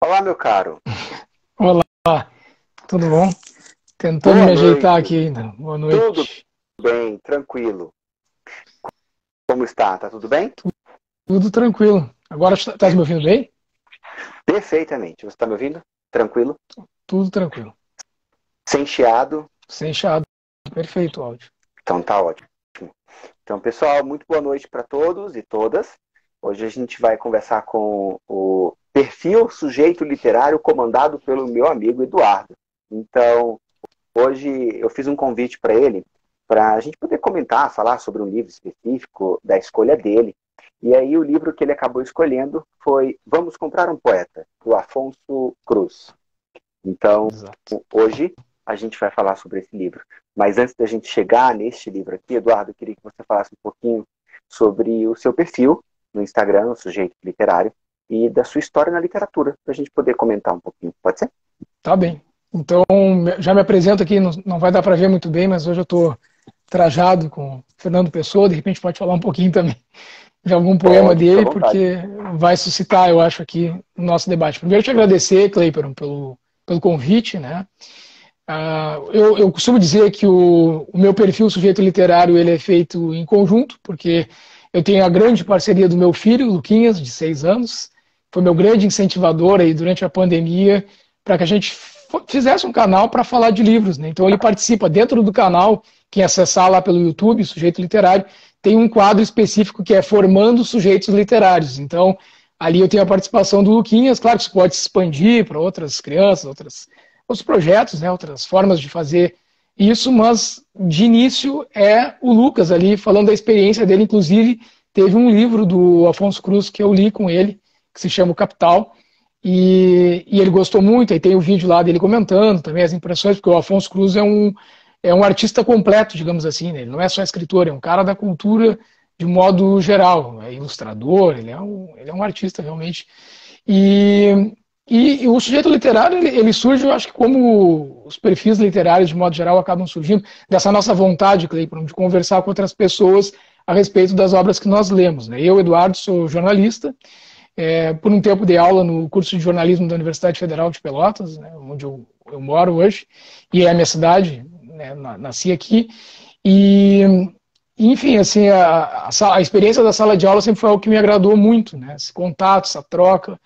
Olá, meu caro. Olá, tudo bom? Tentando Boa me ajeitar noite. aqui ainda. Boa Tudo noite. bem, tranquilo. Como está? Tá tudo bem? Tudo tranquilo. Agora tá me ouvindo bem? Perfeitamente. Você está me ouvindo? Tranquilo? Tudo tranquilo. Sem chiado? Sem chiado. Perfeito o áudio. Então tá ótimo. Então, pessoal, muito boa noite para todos e todas. Hoje a gente vai conversar com o perfil sujeito literário comandado pelo meu amigo Eduardo. Então, hoje eu fiz um convite para ele para a gente poder comentar, falar sobre um livro específico da escolha dele. E aí o livro que ele acabou escolhendo foi Vamos Comprar um Poeta, do Afonso Cruz. Então, Exato. hoje a gente vai falar sobre esse livro. Mas antes da gente chegar neste livro aqui, Eduardo, eu queria que você falasse um pouquinho sobre o seu perfil no Instagram, o Sujeito Literário, e da sua história na literatura, para a gente poder comentar um pouquinho. Pode ser? Tá bem. Então, já me apresento aqui, não vai dar para ver muito bem, mas hoje eu estou trajado com Fernando Pessoa, de repente pode falar um pouquinho também de algum poema Pode, fica à dele, vontade. porque vai suscitar, eu acho, aqui o nosso debate. Primeiro, te agradecer, Cleiton, pelo convite, né? Eu costumo dizer que o meu perfil sujeito literário ele é feito em conjunto, porque eu tenho a grande parceria do meu filho, Luquinhas, de 6 anos, foi meu grande incentivador aí durante a pandemia, para que a gente fizesse um canal para falar de livros. Né? Então ele participa dentro do canal, quem acessar lá pelo YouTube, Sujeito Literário, tem um quadro específico que é Formando Sujeitos Literários. Então ali eu tenho a participação do Luquinhas, claro que isso pode se expandir para outras crianças, outros projetos, né, outras formas de fazer isso, mas de início é o Lucas ali falando da experiência dele. Inclusive teve um livro do Afonso Cruz que eu li com ele, que se chama O Capital, e ele gostou muito. Aí tem o vídeo lá dele comentando também as impressões, porque o Afonso Cruz é um artista completo, digamos assim, né? Ele não é só escritor, é um cara da cultura de modo geral, é ilustrador, ele é um artista realmente. E, e o sujeito literário, ele surge, eu acho que como os perfis literários, de modo geral, acabam surgindo dessa nossa vontade, Cleiton, de conversar com outras pessoas a respeito das obras que nós lemos. Né? Eu, Eduardo, sou jornalista, por um tempo dei aula no curso de jornalismo da Universidade Federal de Pelotas, né, onde eu moro hoje, e é a minha cidade, né, nasci aqui, e enfim, assim, a experiência da sala de aula sempre foi algo que me agradou muito, né, esse contato, essa troca,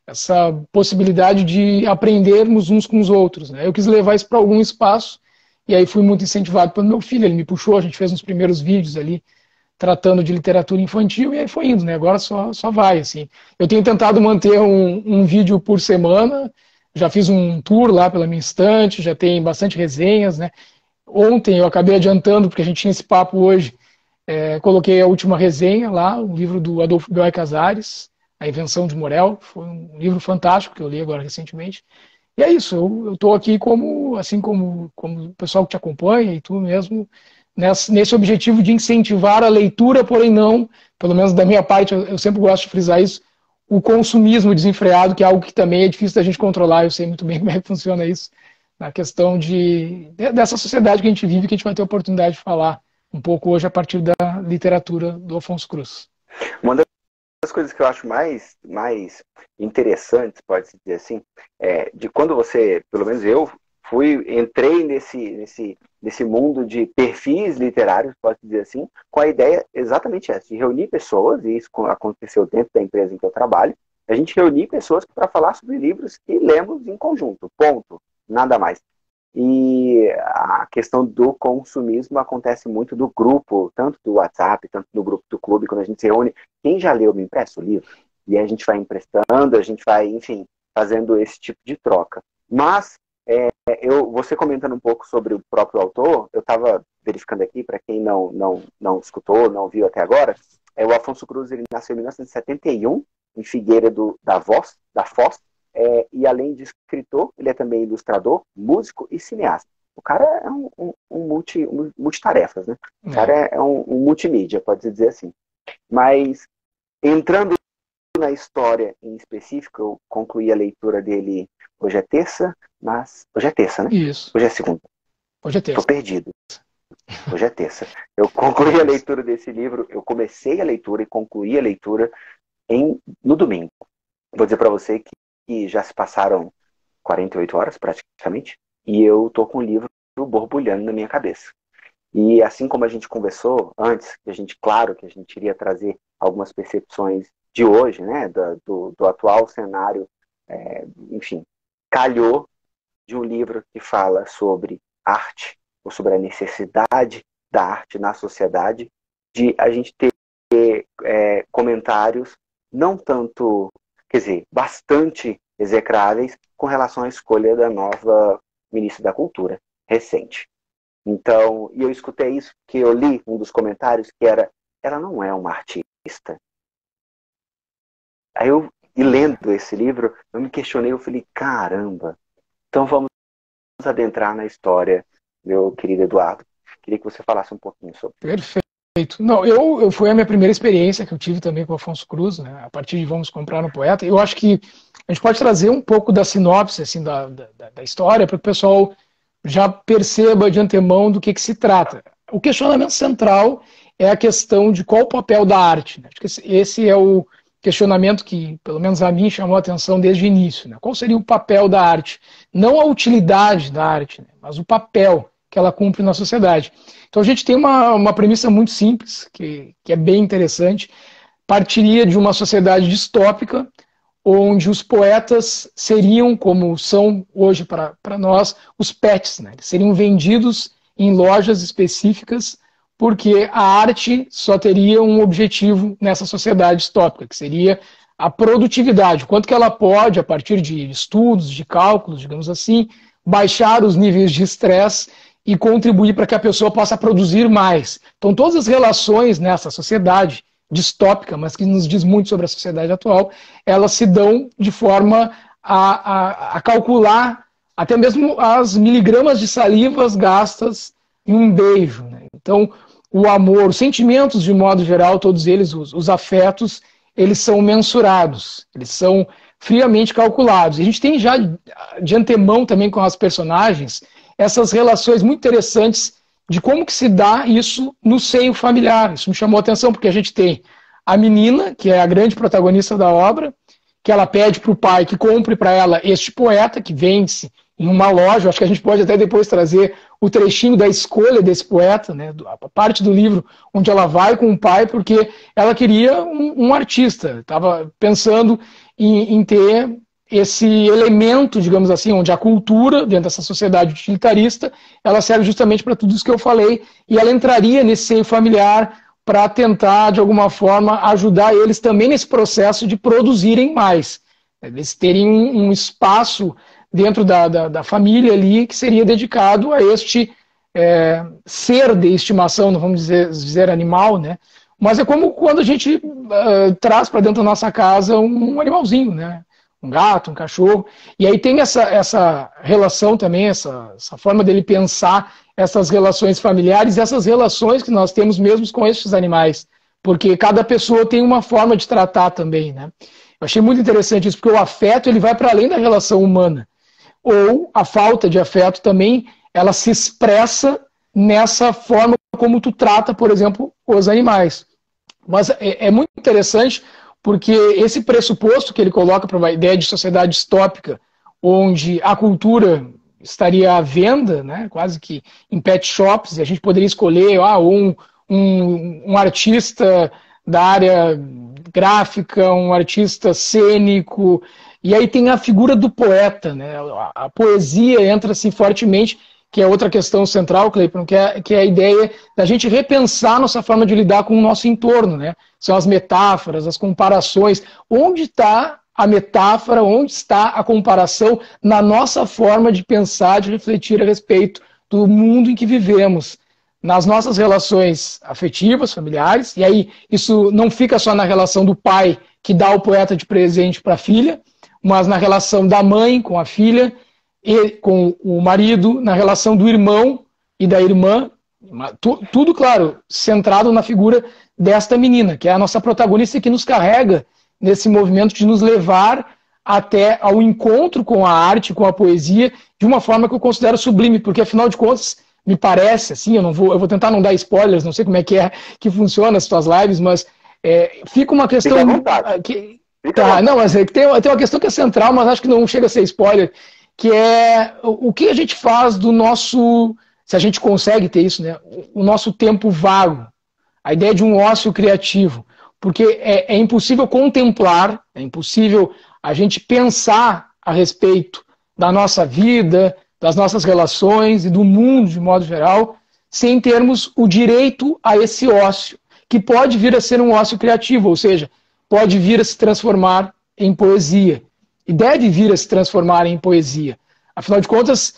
essa possibilidade de aprendermos uns com os outros. Né? Eu quis levar isso para algum espaço, e aí fui muito incentivado pelo meu filho, ele me puxou, a gente fez uns primeiros vídeos ali, tratando de literatura infantil, e aí foi indo, né? Agora só vai, assim. Eu tenho tentado manter um vídeo por semana, já fiz um tour lá pela minha estante, já tem bastante resenhas, né? Ontem eu acabei adiantando, porque a gente tinha esse papo hoje, coloquei a última resenha lá, um livro do Adolfo Bioy Casares, A Invenção de Morel, foi um livro fantástico que eu li agora recentemente. E é isso, eu estou aqui como, assim como o pessoal que te acompanha e tu mesmo, nesse objetivo de incentivar a leitura, porém não, pelo menos da minha parte, eu sempre gosto de frisar isso, o consumismo desenfreado, que é algo que também é difícil da gente controlar, eu sei muito bem como é que funciona isso, na questão dessa sociedade que a gente vive, que a gente vai ter a oportunidade de falar um pouco hoje a partir da literatura do Afonso Cruz. Uma das coisas que eu acho mais interessantes, pode-se dizer assim, é de quando você, pelo menos eu, entrei nesse mundo de perfis literários, pode-se dizer assim, com a ideia exatamente essa, de reunir pessoas, e isso aconteceu dentro da empresa em que eu trabalho, a gente reunir pessoas para falar sobre livros que lemos em conjunto, ponto, nada mais. E a questão do consumismo acontece muito do grupo, tanto do WhatsApp, tanto do grupo do clube, quando a gente se reúne. Quem já leu, me empresta o livro? E aí a gente vai emprestando, a gente vai, enfim, fazendo esse tipo de troca. Mas, você comentando um pouco sobre o próprio autor, eu estava verificando aqui, para quem não escutou, não viu até agora, o Afonso Cruz ele nasceu em 1971, em Figueira da Foz, e além de escritor, ele é também ilustrador, músico e cineasta. O cara é um multitarefas, né? O cara É, é um multimídia, pode-se dizer assim. Mas, entrando na história em específico, eu concluí a leitura dele hoje é terça, mas... Hoje é terça, né? isso, Hoje é segunda. hoje é Tô terça. perdido. Hoje é terça. Eu Hoje é concluí a terça. leitura desse livro, eu comecei a leitura e concluí a leitura no domingo. Vou dizer para você que que já se passaram 48 horas praticamente, e eu tô com o livro borbulhando na minha cabeça. E assim como a gente conversou antes, claro que a gente iria trazer algumas percepções de hoje, né, do atual cenário, enfim, calhou de um livro que fala sobre arte, ou sobre a necessidade da arte na sociedade, de a gente ter comentários não tanto, quer dizer, bastante execráveis com relação à escolha da nova ministra da Cultura, recente. Então, e eu escutei isso, porque eu li um dos comentários que era, ela não é uma artista. Aí e lendo esse livro, eu me questionei, eu falei, caramba, então vamos adentrar na história, meu querido Eduardo. Queria que você falasse um pouquinho sobre isso. Perfeito. Não, foi a minha primeira experiência que eu tive também com o Afonso Cruz, né? A partir de Vamos Comprar um Poeta. Eu acho que a gente pode trazer um pouco da sinopse assim, da história para que o pessoal já perceba de antemão do que se trata. O questionamento central é a questão de qual o papel da arte. Né? Acho que esse é o questionamento que, pelo menos a mim, chamou a atenção desde o início. Né? Qual seria o papel da arte? Não a utilidade da arte, né? Mas o papel que ela cumpre na sociedade. Então a gente tem uma premissa muito simples, que é bem interessante. Partiria de uma sociedade distópica, onde os poetas seriam, como são hoje para nós, os pets, né? Eles seriam vendidos em lojas específicas, porque a arte só teria um objetivo nessa sociedade distópica, que seria a produtividade, o quanto que ela pode, a partir de estudos, de cálculos, digamos assim, baixar os níveis de estresse e contribuir para que a pessoa possa produzir mais. Então todas as relações nessa sociedade distópica, mas que nos diz muito sobre a sociedade atual, elas se dão de forma a calcular até mesmo as miligramas de salivas gastas em um beijo. Né? Então, o amor, os sentimentos de modo geral, todos eles, os afetos, eles são mensurados, eles são friamente calculados. A gente tem já de antemão também com as personagens essas relações muito interessantes de como que se dá isso no seio familiar. Isso me chamou a atenção, porque a gente tem a menina, que é a grande protagonista da obra, que ela pede para o pai que compre para ela este poeta, que vende-se em uma loja. Acho que a gente pode até depois trazer o trechinho da escolha desse poeta, né, a parte do livro onde ela vai com o pai, porque ela queria um artista, estava pensando em ter esse elemento, digamos assim, onde a cultura, dentro dessa sociedade utilitarista, ela serve justamente para tudo isso que eu falei, e ela entraria nesse seio familiar para tentar, de alguma forma, ajudar eles também nesse processo de produzirem mais. Eles terem um espaço dentro da família ali que seria dedicado a este ser de estimação, não vamos dizer animal, né? Mas é como quando a gente traz para dentro da nossa casa um animalzinho, né? Um gato, um cachorro, e aí tem essa relação também, essa forma dele pensar essas relações familiares, essas relações que nós temos mesmo com esses animais, porque cada pessoa tem uma forma de tratar também, né? Eu achei muito interessante isso, porque o afeto ele vai para além da relação humana, ou a falta de afeto também, ela se expressa nessa forma como tu trata, por exemplo, os animais. Mas é muito interessante, porque esse pressuposto que ele coloca para uma ideia de sociedade distópica, onde a cultura estaria à venda, né, quase que em pet shops, e a gente poderia escolher um artista da área gráfica, um artista cênico, e aí tem a figura do poeta, né, a poesia entra assim fortemente, que é outra questão central, Cleiton, que é a ideia da gente repensar nossa forma de lidar com o nosso entorno, né? São as metáforas, as comparações. Onde está a metáfora, onde está a comparação na nossa forma de pensar, de refletir a respeito do mundo em que vivemos? Nas nossas relações afetivas, familiares, e aí isso não fica só na relação do pai que dá o poeta de presente para a filha, mas na relação da mãe com a filha, e com o marido, na relação do irmão e da irmã, tudo, claro, centrado na figura desta menina, que é a nossa protagonista e que nos carrega nesse movimento de nos levar até ao encontro com a arte, com a poesia, de uma forma que eu considero sublime, porque afinal de contas, me parece, assim, eu vou tentar não dar spoilers, não sei como é que funciona as tuas lives, mas fica uma questão Tá, não, mas tem uma questão que é central, mas acho que não chega a ser spoiler, que é o que a gente faz do nosso, se a gente consegue ter isso, né? O nosso tempo vago, a ideia de um ócio criativo, porque é impossível contemplar, é impossível a gente pensar a respeito da nossa vida, das nossas relações e do mundo de modo geral, sem termos o direito a esse ócio, que pode vir a ser um ócio criativo, ou seja, pode vir a se transformar em poesia. E deve vir a se transformar em poesia. Afinal de contas,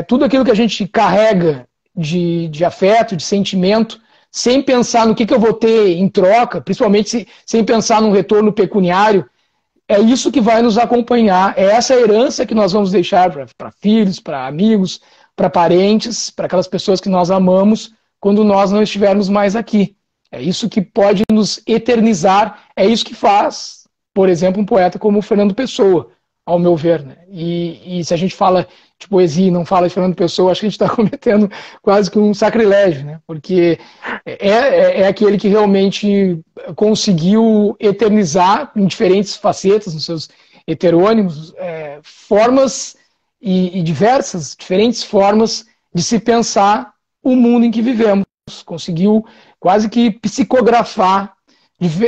tudo aquilo que a gente carrega de afeto, de sentimento, sem pensar no que eu vou ter em troca, principalmente sem pensar num retorno pecuniário, é isso que vai nos acompanhar, é essa herança que nós vamos deixar para filhos, para amigos, para parentes, para aquelas pessoas que nós amamos, quando nós não estivermos mais aqui. É isso que pode nos eternizar, é isso que faz, por exemplo, um poeta como Fernando Pessoa, ao meu ver. Né? E se a gente fala de poesia e não fala de Fernando Pessoa, acho que a gente está cometendo quase que um sacrilégio, né? Porque é aquele que realmente conseguiu eternizar em diferentes facetas, nos seus heterônimos, formas e diversas, diferentes formas de se pensar o mundo em que vivemos. Conseguiu quase que psicografar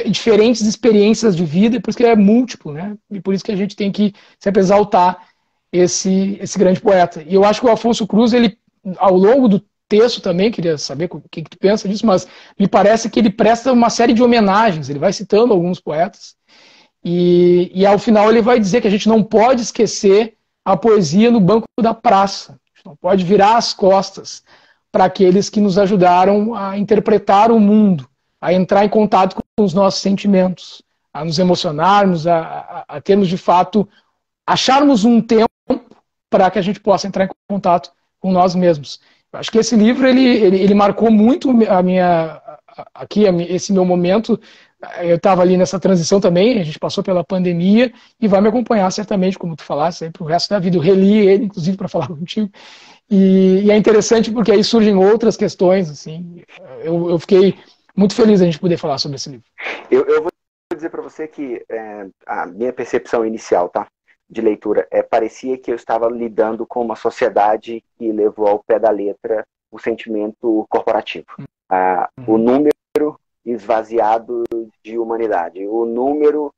diferentes experiências de vida, por isso que é múltiplo, né? E por isso que a gente tem que sempre exaltar esse grande poeta. E eu acho que o Afonso Cruz, ele, ao longo do texto também, queria saber o que tu pensa disso, mas me parece que ele presta uma série de homenagens, ele vai citando alguns poetas, e ao final ele vai dizer que a gente não pode esquecer a poesia no banco da praça, a gente não pode virar as costas para aqueles que nos ajudaram a interpretar o mundo, a entrar em contato com os nossos sentimentos, a nos emocionarmos, a termos de fato, acharmos um tempo para que a gente possa entrar em contato com nós mesmos. Eu acho que esse livro ele marcou muito esse meu momento. Eu estava ali nessa transição também, a gente passou pela pandemia e vai me acompanhar certamente, como tu falaste, para o resto da vida. Eu reli ele, inclusive, para falar contigo. E é interessante porque aí surgem outras questões. Assim. Eu fiquei muito feliz a gente poder falar sobre esse livro. Eu vou dizer para você que a minha percepção inicial, tá? De leitura, parecia que eu estava lidando com uma sociedade que levou ao pé da letra o sentimento corporativo. O número esvaziado de humanidade, o número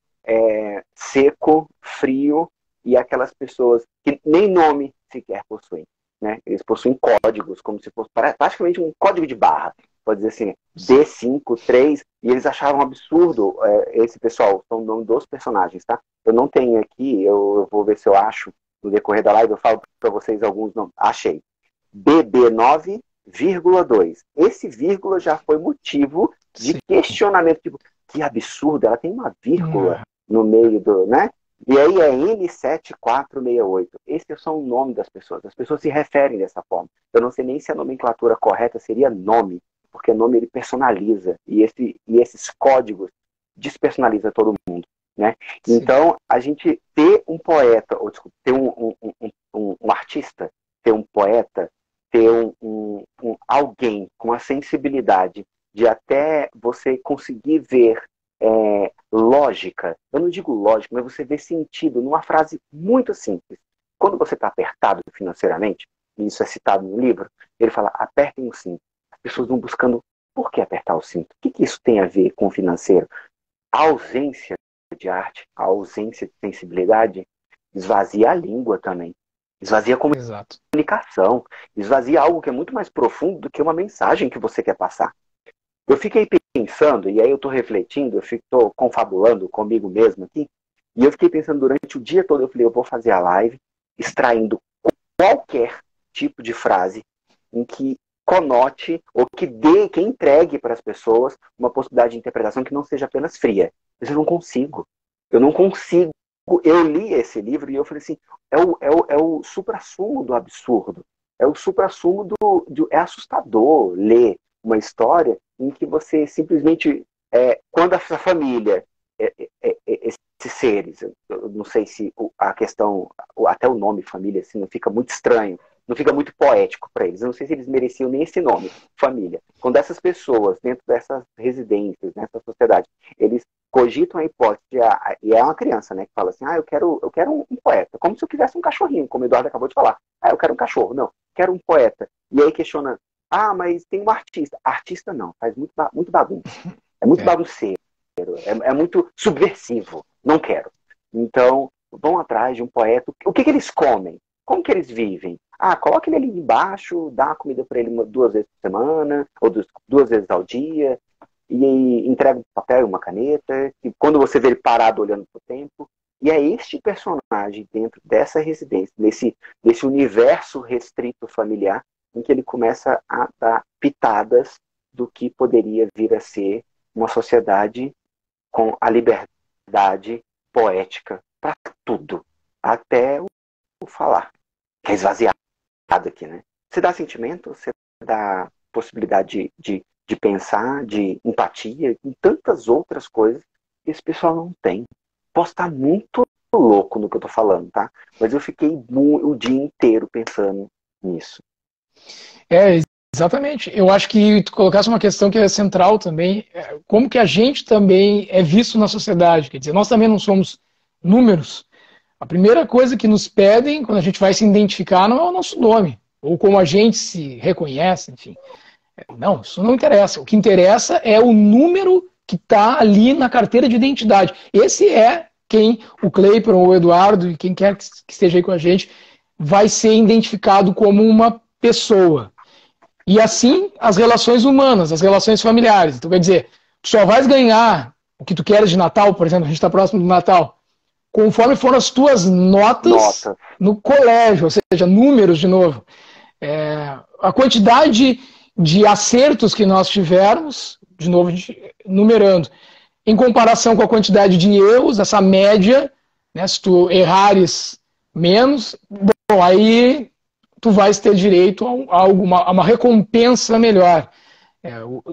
seco, frio, e aquelas pessoas que nem nome sequer possuem. Né? Eles possuem códigos, como se fosse praticamente um código de barra. Pode dizer assim, D5, 3, e eles achavam um absurdo. Esse pessoal, são o nome dos personagens, tá? Eu não tenho aqui, eu vou ver se eu acho no decorrer da live, eu falo para vocês alguns nomes. Achei. BB9,2. Esse vírgula já foi motivo de questionamento. Tipo, que absurdo, ela tem uma vírgula no meio do, né? E aí é N7468. Esse é só o nome das pessoas. As pessoas se referem dessa forma. Eu não sei nem se a nomenclatura correta seria nome, porque nome ele personaliza. E esses códigos despersonaliza todo mundo. Né? Então, a gente ter um poeta, ou desculpa, ter um artista, ter um poeta, ter alguém com a sensibilidade de até você conseguir ver lógica, eu não digo lógica, mas você vê sentido numa frase muito simples. Quando você está apertado financeiramente, e isso é citado no livro, ele fala, apertem o cinto. As pessoas vão buscando por que apertar o cinto? O que isso tem a ver com o financeiro? A ausência de arte, a ausência de sensibilidade, esvazia a língua também. Esvazia a comunicação. Esvazia algo que é muito mais profundo do que uma mensagem que você quer passar. Eu fiquei pensando, e aí eu estou refletindo, eu estou confabulando comigo mesmo aqui, e eu fiquei pensando durante o dia todo, eu falei, eu vou fazer a live extraindo qualquer tipo de frase em que conote ou que entregue para as pessoas uma possibilidade de interpretação que não seja apenas fria. Mas eu não consigo. Eu li esse livro e eu falei assim, é o suprassumo do absurdo. É o suprassumo é assustador ler uma história em que você simplesmente, quando a sua família, esses seres, eu não sei se a questão, até o nome família, assim, não fica muito estranho, não fica muito poético para eles. Eu não sei se eles mereciam nem esse nome, família. Quando essas pessoas, dentro dessas residências, nessa sociedade, eles cogitam a hipótese, e é uma criança, né, que fala assim, eu quero um poeta, como se eu quisesse um cachorrinho, como o Eduardo acabou de falar. Eu quero um cachorro. Não, quero um poeta. E aí questiona, mas tem um artista. Artista não, faz muito bagunça. É muito bagunceiro, é muito subversivo. Não quero. Então, vão atrás de um poeta. O que eles comem? Como que eles vivem? Coloca ele ali embaixo, dá comida para ele 2 vezes por semana, ou 2 vezes ao dia, e entrega um papel e uma caneta, e quando você vê ele parado olhando para o tempo. E é este personagem dentro dessa residência, desse universo restrito familiar, em que ele começa a dar pitadas do que poderia vir a ser uma sociedade com a liberdade poética para tudo, até o falar, que é esvaziado aqui, né? Você dá sentimento, você dá possibilidade de pensar, de empatia, e tantas outras coisas que esse pessoal não tem. Posso estar muito louco no que eu tô falando, tá? Mas eu fiquei o dia inteiro pensando nisso. Exatamente. Eu acho que tu colocasse uma questão que é central também, como que a gente também é visto na sociedade. Quer dizer, nós também não somos números. A primeira coisa que nos pedem, quando a gente vai se identificar, não é o nosso nome, ou como a gente se reconhece, enfim. Não, isso não interessa. O que interessa é o número que está ali na carteira de identidade. Esse é quem o Clayton ou o Eduardo, e quem quer que esteja aí com a gente, vai ser identificado como uma pessoa. E assim, as relações humanas, as relações familiares. Então, quer dizer, tu só vais ganhar o que tu queres de Natal, por exemplo, a gente está próximo do Natal, conforme foram as tuas notas no colégio, ou seja, números de novo. A quantidade de acertos que nós tivemos, de novo, numerando, em comparação com a quantidade de erros, essa média, né, se tu errares menos, bom, aí tu vais ter direito a uma recompensa melhor.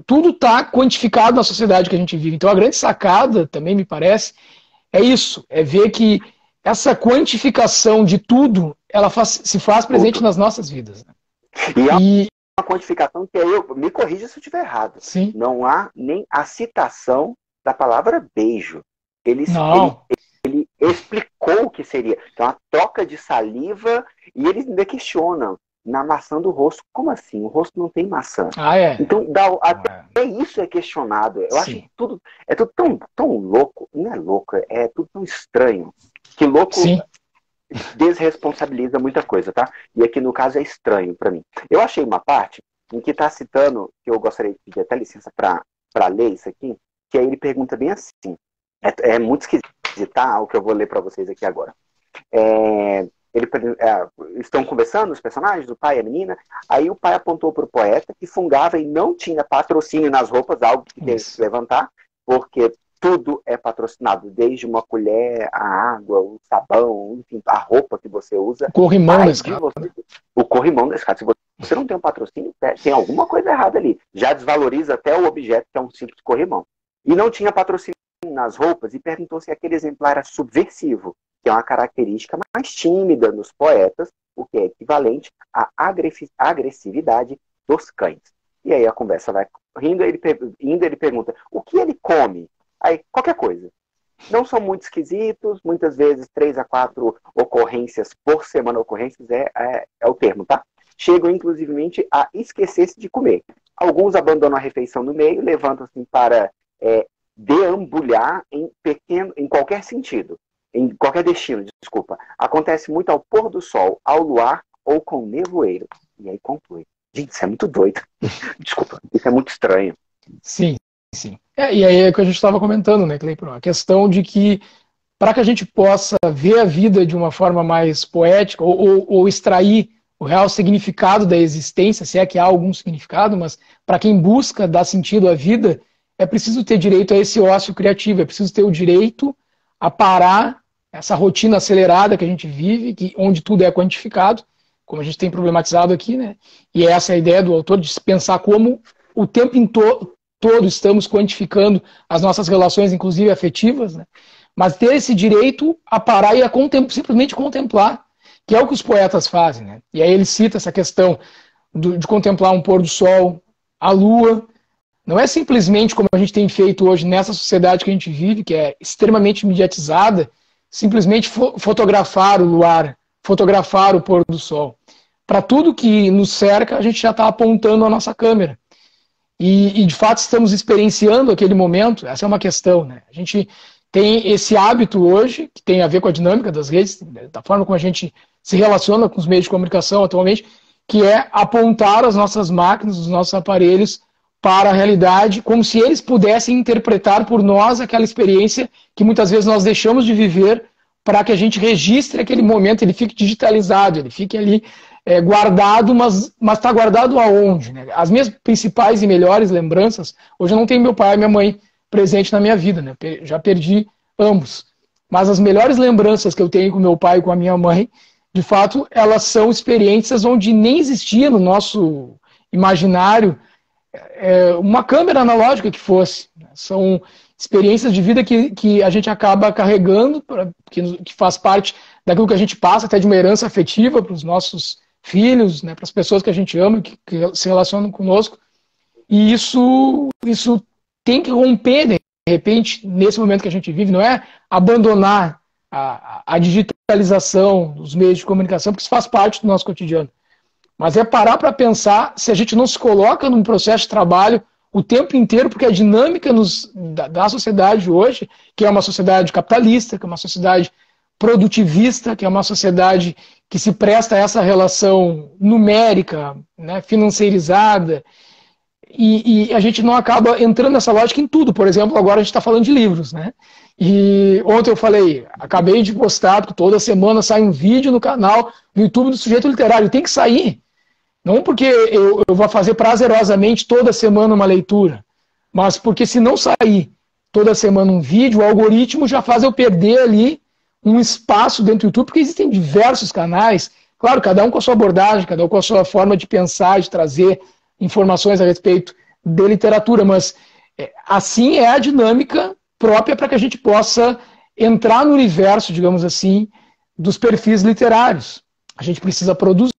Tudo está quantificado na sociedade que a gente vive. Então a grande sacada, também me parece, é isso, é ver que essa quantificação de tudo, ela se faz presente nas nossas vidas. Né? E uma quantificação que me corrija se eu estiver errado. Sim. Não há nem a citação da palavra beijo. Ele explicou o que seria. Então, a troca de saliva, e eles ainda questionam na maçã do rosto. Como assim? O rosto não tem maçã. Então, até isso é questionado. Eu acho que tudo é tudo tão louco. Não é louco, é tudo tão estranho. Que louco desresponsabiliza muita coisa, tá? E aqui, no caso, é estranho para mim. Eu achei uma parte em que está citando, que eu gostaria de pedir até licença para ler isso aqui, que aí ele pergunta bem assim. É muito esquisito, tá? O que eu vou ler para vocês aqui agora. Estão conversando os personagens, o pai e a menina. Aí o pai apontou para o poeta que fungava e não tinha patrocínio nas roupas, algo que teve que levantar, porque tudo é patrocinado, desde uma colher, a água, o sabão, enfim, a roupa que você usa. O corrimão desse cara. O corrimão desse cara. Se você não tem um patrocínio, tem alguma coisa errada ali. Já desvaloriza até o objeto, que é um simples corrimão. E não tinha patrocínio nas roupas, e perguntou se aquele exemplar era subversivo, que é uma característica mais tímida nos poetas, o que é equivalente à agressividade dos cães. E aí a conversa vai rindo, ele pergunta, o que ele come? Aí, qualquer coisa. Não são muito esquisitos, muitas vezes 3 a 4 ocorrências por semana. Ocorrências é o termo, tá? Chegam, inclusivemente, a esquecer-se de comer. Alguns abandonam a refeição no meio, levantam-se para deambulhar em qualquer sentido, em qualquer destino, desculpa. Acontece muito ao pôr do sol, ao luar ou com nevoeiro. E aí conclui. Gente, isso é muito doido. Desculpa, isso é muito estranho. Sim. E aí é o que a gente estava comentando, né, Clayton? A questão de que, para que a gente possa ver a vida de uma forma mais poética, ou extrair o real significado da existência, se é que há algum significado, mas para quem busca dar sentido à vida, é preciso ter direito a esse ócio criativo, é preciso ter o direito a parar essa rotina acelerada que a gente vive, onde tudo é quantificado, como a gente tem problematizado aqui, né? E essa é a ideia do autor, de se pensar como o tempo todo estamos quantificando as nossas relações, inclusive afetivas, né? Mas ter esse direito a parar e a simplesmente contemplar. que é o que os poetas fazem, né? E aí ele cita essa questão de contemplar um pôr do sol, a lua. Não é simplesmente como a gente tem feito hoje nessa sociedade que a gente vive, que é extremamente mediatizada, simplesmente fotografar o luar, fotografar o pôr do sol. Para tudo que nos cerca, a gente já está apontando a nossa câmera. E, de fato, estamos experienciando aquele momento. Essa é uma questão, né? A gente tem esse hábito hoje, que tem a ver com a dinâmica das redes, da forma como a gente se relaciona com os meios de comunicação atualmente, que é apontar as nossas máquinas, os nossos aparelhos para a realidade, como se eles pudessem interpretar por nós aquela experiência que muitas vezes nós deixamos de viver para que a gente registre aquele momento, ele fique digitalizado, ele fique ali guardado, mas está guardado aonde? Né? As minhas principais e melhores lembranças, hoje eu não tenho meu pai e minha mãe presente na minha vida, né? Já perdi ambos. Mas as melhores lembranças que eu tenho com meu pai e com a minha mãe, de fato, elas são experiências onde nem existia no nosso imaginário uma câmera analógica que fosse. São experiências de vida que a gente acaba carregando, que faz parte daquilo que a gente passa, até de uma herança afetiva para os nossos filhos, né, para as pessoas que a gente ama, que se relacionam conosco. E isso tem que romper, de repente, nesse momento que a gente vive, não é abandonar a digitalização dos meios de comunicação, porque isso faz parte do nosso cotidiano. Mas é parar para pensar se a gente não se coloca num processo de trabalho o tempo inteiro, porque a dinâmica da sociedade hoje, que é uma sociedade capitalista, que é uma sociedade produtivista, que é uma sociedade que se presta a essa relação numérica, né, financeirizada, e a gente não acaba entrando nessa lógica em tudo. Por exemplo, agora a gente está falando de livros, né? E ontem eu falei, acabei de postar, porque toda semana sai um vídeo no canal no YouTube do Sujeito Literário. Tem que sair. Não porque eu vou fazer prazerosamente toda semana uma leitura, mas porque se não sair toda semana um vídeo, o algoritmo já faz eu perder ali um espaço dentro do YouTube, porque existem diversos canais, claro, cada um com a sua abordagem, cada um com a sua forma de pensar, de trazer informações a respeito de literatura, mas assim é a dinâmica própria para que a gente possa entrar no universo, digamos assim, dos perfis literários. A gente precisa produzir.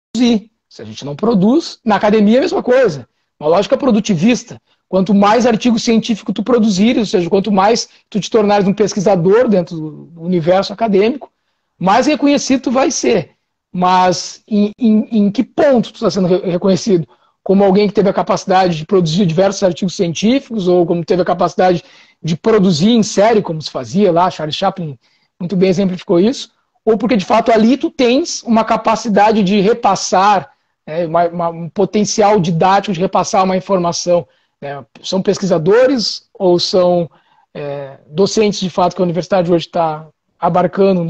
Se a gente não produz, na academia é a mesma coisa. Uma lógica produtivista. Quanto mais artigo científico tu produzires, ou seja, quanto mais tu te tornares um pesquisador dentro do universo acadêmico, mais reconhecido tu vai ser. Mas em que ponto tu está sendo reconhecido? Como alguém que teve a capacidade de produzir diversos artigos científicos, ou como teve a capacidade de produzir em série, como se fazia lá, Charles Chaplin muito bem exemplificou isso, ou porque de fato ali tu tens uma capacidade de repassar, um potencial didático de repassar uma informação. São pesquisadores ou são docentes de fato que a universidade hoje está abarcando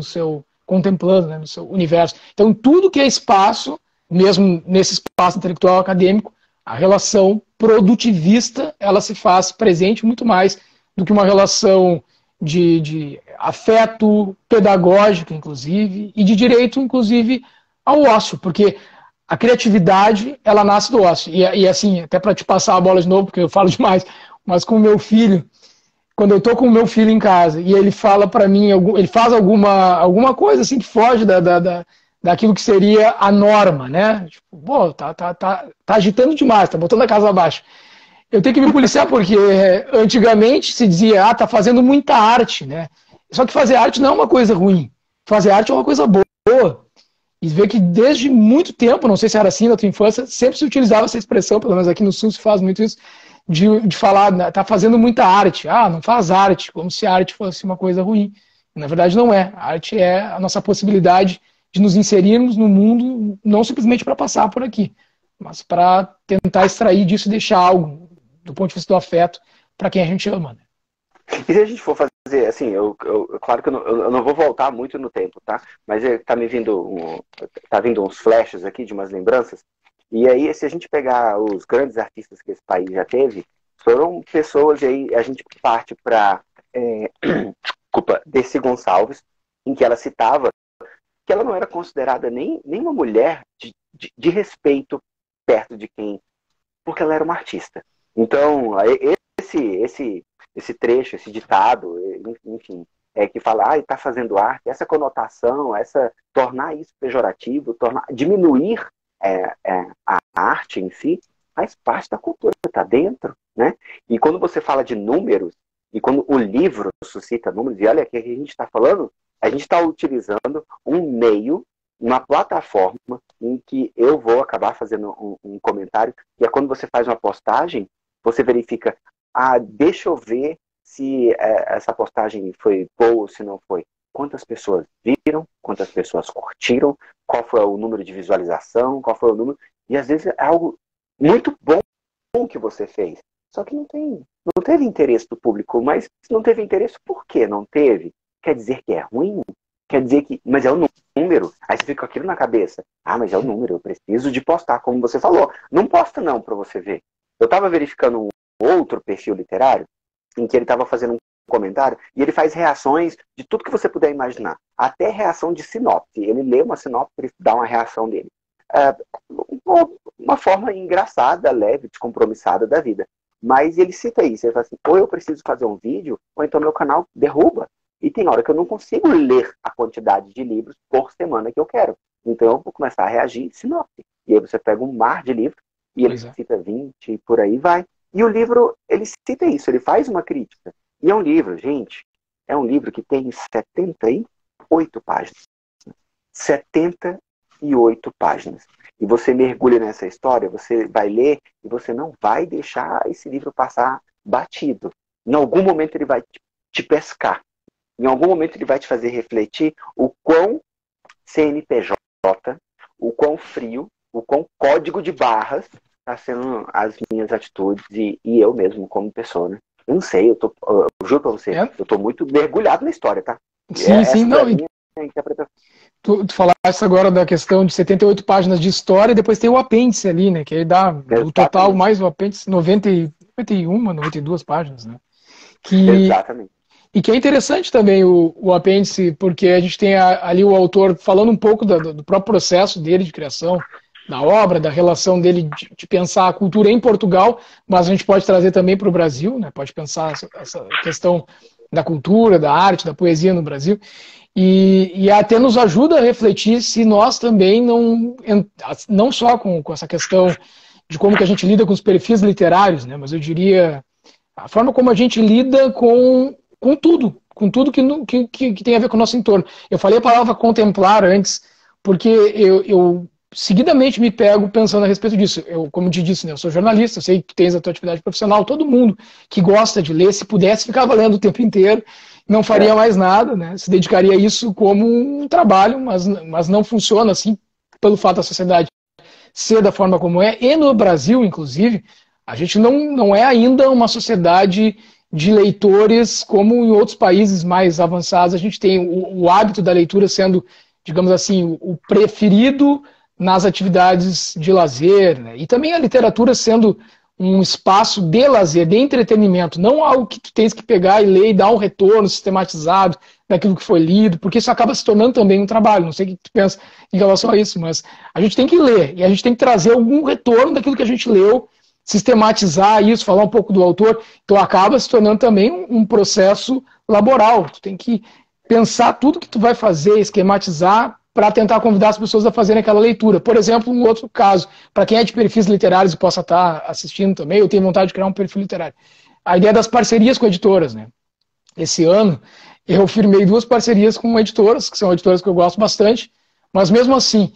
contemplando, né, no seu universo. Então tudo que é espaço, mesmo nesse espaço intelectual acadêmico, a relação produtivista ela se faz presente muito mais do que uma relação de afeto pedagógico, inclusive, e de direito, inclusive, ao ócio, porque a criatividade, ela nasce do ócio. E assim, até para te passar a bola de novo, porque eu falo demais, mas com o meu filho, quando eu estou com o meu filho em casa e ele fala para mim, ele faz alguma coisa assim que foge daquilo que seria a norma, né? Tipo, pô, tá agitando demais, tá botando a casa abaixo. Eu tenho que me policiar porque antigamente se dizia, tá fazendo muita arte, né? Só que fazer arte não é uma coisa ruim. Fazer arte é uma coisa boa. E ver que desde muito tempo, não sei se era assim na tua infância, sempre se utilizava essa expressão, pelo menos aqui no Sul se faz muito isso, de falar, tá fazendo muita arte. Ah, não faz arte, como se a arte fosse uma coisa ruim. Na verdade não é. A arte é a nossa possibilidade de nos inserirmos no mundo, não simplesmente para passar por aqui, mas para tentar extrair disso e deixar algo, do ponto de vista do afeto, para quem a gente ama. Né? E se a gente for fazer, assim, claro que eu não vou voltar muito no tempo, tá? Mas tá vindo uns flashes aqui de umas lembranças. E aí, se a gente pegar os grandes artistas que esse país já teve, foram pessoas, e aí a gente parte para Dercy Gonçalves, em que ela citava que ela não era considerada nem uma mulher de respeito perto de quem, porque ela era uma artista. Então, esse trecho, esse ditado, enfim, que fala, ah, está fazendo arte, essa conotação, tornar isso pejorativo, diminuir a arte em si, faz parte da cultura, está dentro, né? E quando você fala de números, e quando o livro suscita números, e olha aqui, a gente está falando, a gente está utilizando um meio, uma plataforma em que eu vou acabar fazendo um comentário, que é quando você faz uma postagem, você verifica, deixa eu ver se essa postagem foi boa ou se não foi. Quantas pessoas viram, quantas pessoas curtiram, qual foi o número de visualização, qual foi o número... E às vezes é algo muito bom que você fez. Só que não teve interesse do público. Mas se não teve interesse, por que não teve? Quer dizer que é ruim? Quer dizer que... Mas é o número. Aí você fica com aquilo na cabeça. Mas é o número, eu preciso de postar, como você falou. Não posta não, para você ver. Eu estava verificando um outro perfil literário, em que ele estava fazendo um comentário, e ele faz reações de tudo que você puder imaginar. Até reação de sinopse. Ele lê uma sinopse e dá uma reação dele. Uma forma engraçada, leve, descompromissada da vida. Mas ele cita isso. Ele fala assim, ou eu preciso fazer um vídeo, ou então meu canal derruba. E tem hora que eu não consigo ler a quantidade de livros por semana que eu quero. Então eu vou começar a reagir sinopse. E aí você pega um mar de livros, e ele cita 20 e por aí vai. E o livro, ele cita isso, ele faz uma crítica. E é um livro, gente, é um livro que tem 78 páginas. 78 páginas. E você mergulha nessa história, você vai ler e você não vai deixar esse livro passar batido. Em algum momento ele vai te pescar. Em algum momento ele vai te fazer refletir o quão CNPJ, o quão frio, o quão código de barras está sendo as minhas atitudes e eu mesmo como pessoa, né? Eu não sei, eu juro pra você, eu tô muito mergulhado na história, tá? Sim, não. Tu falaste agora da questão de 78 páginas de história e depois tem o apêndice ali, né? Que aí dá o total mais o apêndice, 91, 92 páginas, né? Exatamente. E que é interessante também o apêndice, porque a gente tem ali o autor falando um pouco do próprio processo dele de criação da obra, da relação dele de pensar a cultura em Portugal, mas a gente pode trazer também para o Brasil, né? Pode pensar essa questão da cultura, da arte, da poesia no Brasil, e até nos ajuda a refletir se nós também não só com essa questão de como que a gente lida com os perfis literários, né? Mas eu diria a forma como a gente lida com tudo que tem a ver com o nosso entorno. Eu falei a palavra contemplar antes, porque eu seguidamente me pego pensando a respeito disso. Eu, como te disse, né, eu sou jornalista, eu sei que tens a tua atividade profissional, todo mundo que gosta de ler, se pudesse, ficava lendo o tempo inteiro, não faria mais nada, né, se dedicaria a isso como um trabalho, mas não funciona assim, pelo fato da sociedade ser da forma como é, e no Brasil, inclusive, a gente não é ainda uma sociedade de leitores como em outros países mais avançados. A gente tem o hábito da leitura sendo, digamos assim, o preferido nas atividades de lazer, né? E também a literatura sendo um espaço de lazer, de entretenimento, não algo que tu tens que pegar e ler e dar um retorno sistematizado daquilo que foi lido, porque isso acaba se tornando também um trabalho. Não sei o que tu pensa em relação a isso, mas a gente tem que ler e a gente tem que trazer algum retorno daquilo que a gente leu, sistematizar isso, falar um pouco do autor, então acaba se tornando também um processo laboral. Tu tem que pensar tudo que tu vai fazer, esquematizar, para tentar convidar as pessoas a fazerem aquela leitura. Por exemplo, um outro caso, para quem é de perfis literários e possa estar assistindo também, eu tenho vontade de criar um perfil literário. A ideia das parcerias com editoras, né? Esse ano, eu firmei 2 parcerias com editoras, que são editoras que eu gosto bastante, mas mesmo assim,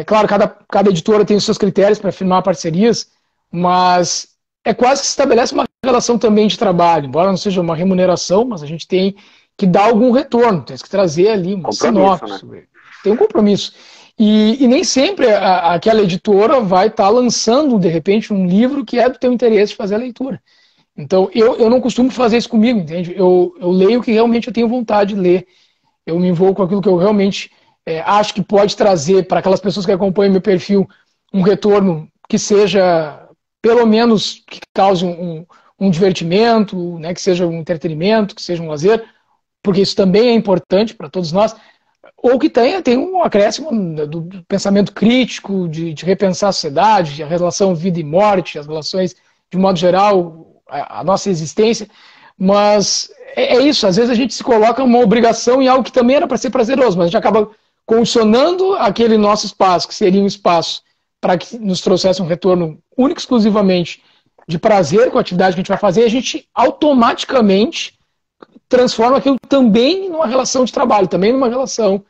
claro, cada editora tem os seus critérios para firmar parcerias, mas é quase que se estabelece uma relação também de trabalho, embora não seja uma remuneração, mas a gente tem que dar algum retorno, tem que trazer ali uma sinopse, né? Tem um compromisso. E nem sempre aquela editora vai estar lançando, de repente, um livro que é do teu interesse de fazer a leitura. Então, eu não costumo fazer isso comigo, entende? Eu leio o que realmente eu tenho vontade de ler. Eu me envolvo com aquilo que eu realmente acho que pode trazer para aquelas pessoas que acompanham meu perfil um retorno que seja, pelo menos, que cause um divertimento, né, que seja um entretenimento, que seja um lazer, porque isso também é importante para todos nós, ou que tem um acréscimo do pensamento crítico, de repensar a sociedade, a relação vida e morte, as relações, de modo geral, a nossa existência, mas é isso, às vezes a gente se coloca uma obrigação em algo que também era para ser prazeroso, mas a gente acaba condicionando aquele nosso espaço, que seria um espaço para que nos trouxesse um retorno único exclusivamente de prazer com a atividade que a gente vai fazer, e a gente automaticamente transforma aquilo também numa relação de trabalho, também numa relação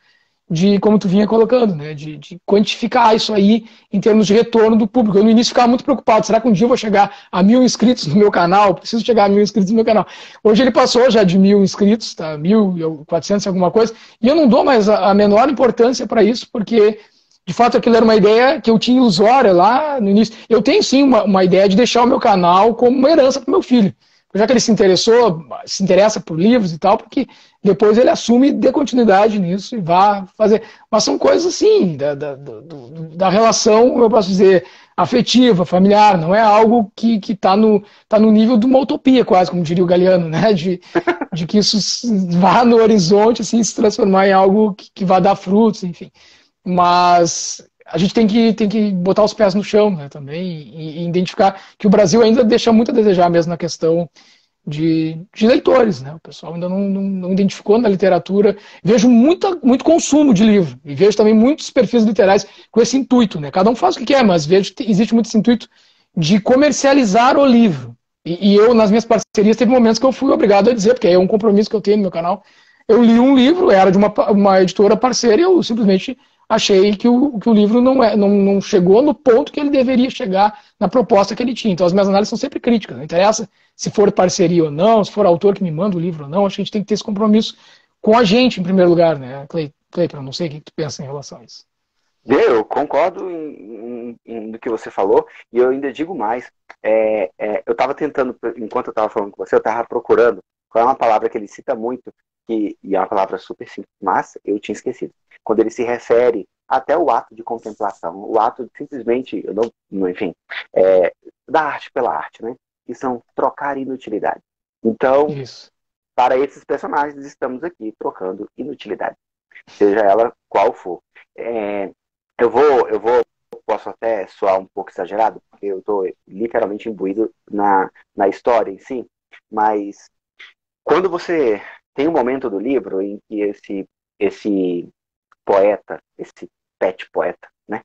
de, como tu vinha colocando, né, de quantificar isso aí em termos de retorno do público. Eu no início ficava muito preocupado, será que um dia eu vou chegar a 1.000 inscritos no meu canal? Preciso chegar a 1.000 inscritos no meu canal. Hoje ele passou já de 1.000 inscritos, tá? 1.400 alguma coisa, e eu não dou mais a menor importância para isso, porque de fato aquilo era uma ideia que eu tinha ilusória lá no início. Eu tenho sim uma ideia de deixar o meu canal como uma herança para o meu filho. Já que ele se interessa por livros e tal, porque depois ele assume e dê continuidade nisso e vá fazer. Mas são coisas assim, da relação, eu posso dizer, afetiva, familiar, não é algo que está no nível de uma utopia, quase, como diria o Galeano, né? De que isso vá no horizonte, assim, se transformar em algo que vá dar frutos, enfim. Mas a gente tem que botar os pés no chão, né, também, e identificar que o Brasil ainda deixa muito a desejar mesmo na questão de leitores, né? O pessoal ainda não identificou na literatura. Vejo muito consumo de livro, e vejo também muitos perfis literários com esse intuito, né? Cada um faz o que quer, mas vejo que existe muito esse intuito de comercializar o livro. E eu, nas minhas parcerias, teve momentos que eu fui obrigado a dizer, porque é um compromisso que eu tenho no meu canal. Eu li um livro, era de uma editora parceira, e eu simplesmente achei que o livro não chegou no ponto que ele deveria chegar na proposta que ele tinha. Então as minhas análises são sempre críticas. Não interessa se for parceria ou não, se for autor que me manda o livro ou não, acho que a gente tem que ter esse compromisso com a gente, em primeiro lugar, né? Cleiton, não sei o que tu pensa em relação a isso. Eu concordo no que você falou, e eu ainda digo mais. Eu estava tentando, enquanto eu estava falando com você, eu estava procurando qual é uma palavra que ele cita muito, e é uma palavra super simples, mas eu tinha esquecido. Quando ele se refere até o ato de contemplação, o ato de simplesmente, enfim, da arte pela arte, né? Que são trocar inutilidade. Então, Isso. para esses personagens, estamos aqui trocando inutilidade, seja ela qual for. Posso até soar um pouco exagerado, porque eu estou literalmente imbuído na história em si, mas quando você tem um momento do livro em que esse poeta, esse pet poeta, né,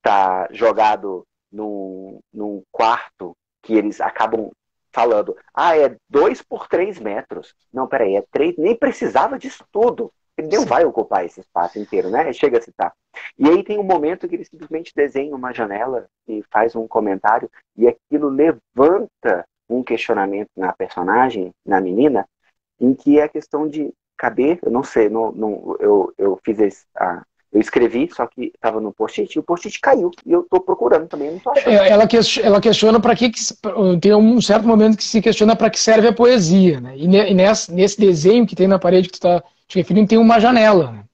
tá jogado num quarto que eles acabam falando, é 2 por 3 metros. Não, peraí, é 3, nem precisava disso tudo. Ele não vai ocupar esse espaço inteiro, né? Chega a citar. E aí tem um momento que ele simplesmente desenha uma janela e faz um comentário, e aquilo levanta um questionamento na personagem, na menina, em que é a questão de caber, eu não sei, eu fiz eu escrevi, só que estava no post-it, e o post-it caiu, e eu estou procurando também, não estou achando. Ela questiona para que tem um certo momento que se questiona para que serve a poesia, né? E nesse desenho que tem na parede que tu está te referindo, tem uma janela, né?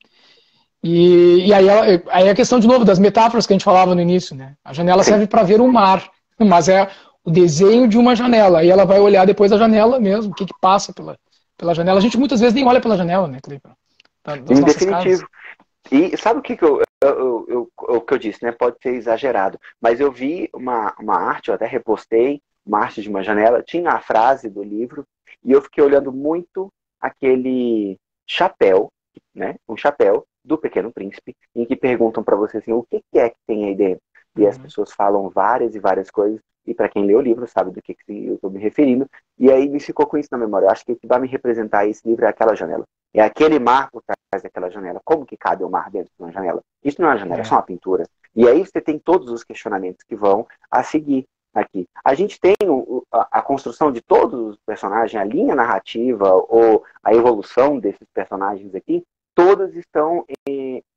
E aí a questão, de novo, das metáforas que a gente falava no início, né? A janela serve para ver o mar, mas é o desenho de uma janela. Aí ela vai olhar depois da janela mesmo, o que passa pela janela. A gente muitas vezes nem olha pela janela, né, Cleiton? Em definitivo. E sabe o que eu disse, né? Pode ser exagerado, mas eu vi uma arte, eu até repostei, uma arte de uma janela, tinha a frase do livro, e eu fiquei olhando muito aquele chapéu, né? Um chapéu do Pequeno Príncipe, em que perguntam para você assim, o que é que tem aí dentro? E as pessoas falam várias e várias coisas, e para quem lê o livro sabe do que eu estou me referindo, e aí me ficou com isso na memória. Eu acho que o que vai me representar esse livro é aquela janela. É aquele mar por trás daquela janela. Como que cabe o mar dentro de uma janela? Isso não é uma janela, é só uma pintura. E aí você tem todos os questionamentos que vão a seguir aqui. A gente tem a construção de todos os personagens, a linha narrativa ou a evolução desses personagens aqui, todas estão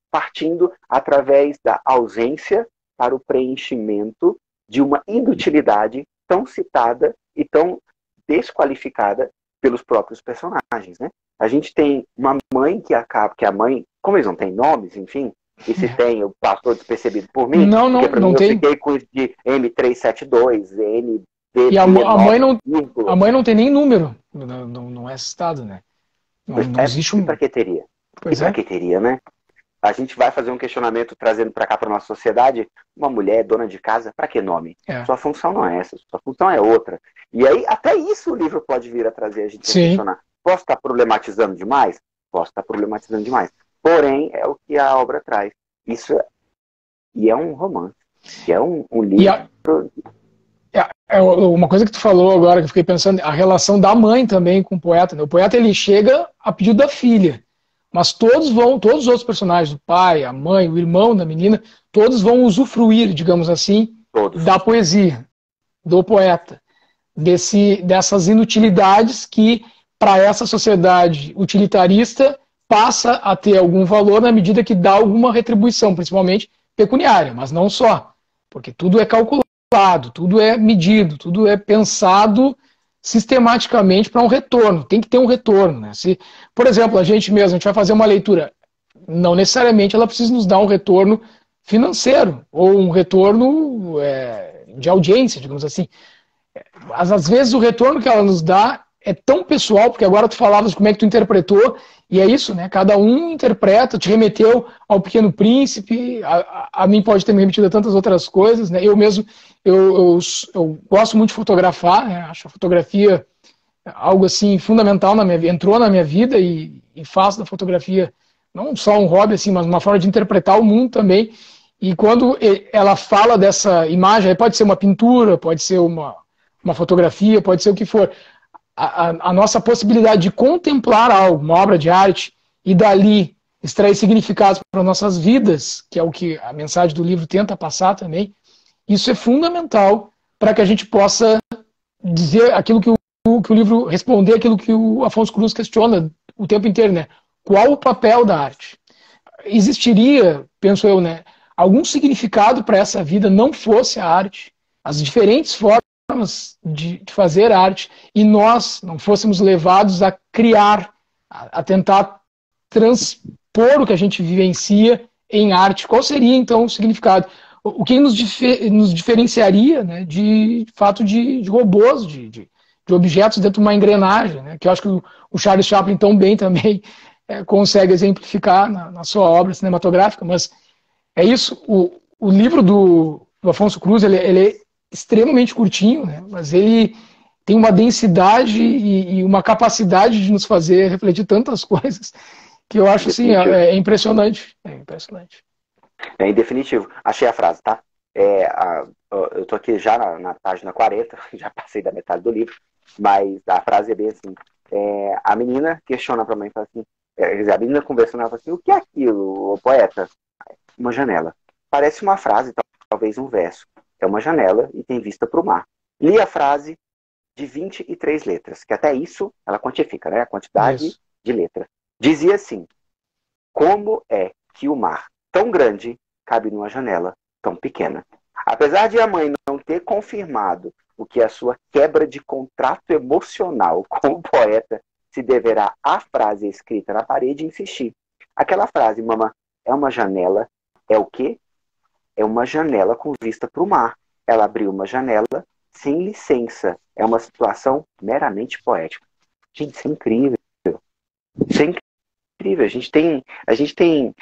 partindo através da ausência para o preenchimento de uma inutilidade tão citada e tão desqualificada pelos próprios personagens, né? A gente tem uma mãe que a mãe, como eles não têm nomes, enfim, e se tem, eu passou despercebido por mim, porque para mim eu fiquei com isso de M372, NB. E a mãe não tem nem número, não é citado, né? Não existe Para que teria? Para que teria, né? A gente vai fazer um questionamento trazendo para cá, para nossa sociedade, uma mulher dona de casa, para que nome? Sua função não é essa, sua função é outra. E aí, até isso o livro pode vir a trazer a gente a questionar. Posso estar problematizando demais? Posso estar problematizando demais. Porém, é o que a obra traz. E é um romance. E é um livro... Uma coisa que tu falou agora, que eu fiquei pensando, a relação da mãe também com o poeta, né? O poeta, ele chega a pedido da filha, mas todos os outros personagens, o pai, a mãe, o irmão da menina, todos vão usufruir, digamos assim, da poesia, do poeta, dessas inutilidades que, para essa sociedade utilitarista, passa a ter algum valor na medida que dá alguma retribuição, principalmente pecuniária, mas não só, porque tudo é calculado, tudo é medido, tudo é pensado sistematicamente para um retorno. Tem que ter um retorno, né? Se, por exemplo, a gente vai fazer uma leitura, não necessariamente ela precisa nos dar um retorno financeiro ou um retorno de audiência, digamos assim. Às vezes o retorno que ela nos dá é tão pessoal, porque agora tu falavas como é que tu interpretou, e é isso, né? Cada um interpreta, te remeteu ao Pequeno Príncipe, a mim pode ter me remetido a tantas outras coisas, né? Eu mesmo, eu gosto muito de fotografar, né? Acho a fotografia algo assim fundamental na minha vida, entrou na minha vida e faço da fotografia não só um hobby, assim, mas uma forma de interpretar o mundo também. E quando ela fala dessa imagem, pode ser uma pintura, pode ser uma fotografia, pode ser o que for, a nossa possibilidade de contemplar algo, uma obra de arte, e dali extrair significados para nossas vidas, que é o que a mensagem do livro tenta passar também, isso é fundamental para que a gente possa dizer aquilo que o livro, responder aquilo que o Afonso Cruz questiona o tempo inteiro, né? Qual o papel da arte? Existiria, penso eu, né, algum significado para essa vida não fosse a arte? As diferentes formas de fazer arte, e nós não fôssemos levados a criar, a tentar transpor o que a gente vivencia em arte, qual seria então o significado? O que nos diferenciaria, né, de fato de robôs, de objetos dentro de uma engrenagem, né, que eu acho que o Charles Chaplin tão bem também consegue exemplificar na sua obra cinematográfica, mas é isso, o livro do Afonso Cruz, ele é extremamente curtinho, né? Mas ele tem uma densidade e uma capacidade de nos fazer refletir tantas coisas que eu acho assim, impressionante. É impressionante. Em definitivo. Achei a frase, tá? Eu estou aqui já na página 40, já passei da metade do livro, mas a frase é bem assim. A menina questiona para a mãe, fala assim, a menina conversando, ela fala assim, o que é aquilo, o poeta? Uma janela. Parece uma frase, talvez um verso. É uma janela e tem vista para o mar. Li a frase de 23 letras, que até isso ela quantifica, né? A quantidade de letra. Dizia assim, como é que o mar tão grande cabe numa janela tão pequena? Apesar de a mãe não ter confirmado o que a sua quebra de contrato emocional com o poeta se deverá à frase escrita na parede, insistir. Aquela frase, mamãe, é uma janela, é o quê? É uma janela com vista para o mar. Ela abriu uma janela sem licença. É uma situação meramente poética. Gente, isso é incrível. Isso é incrível. A gente tem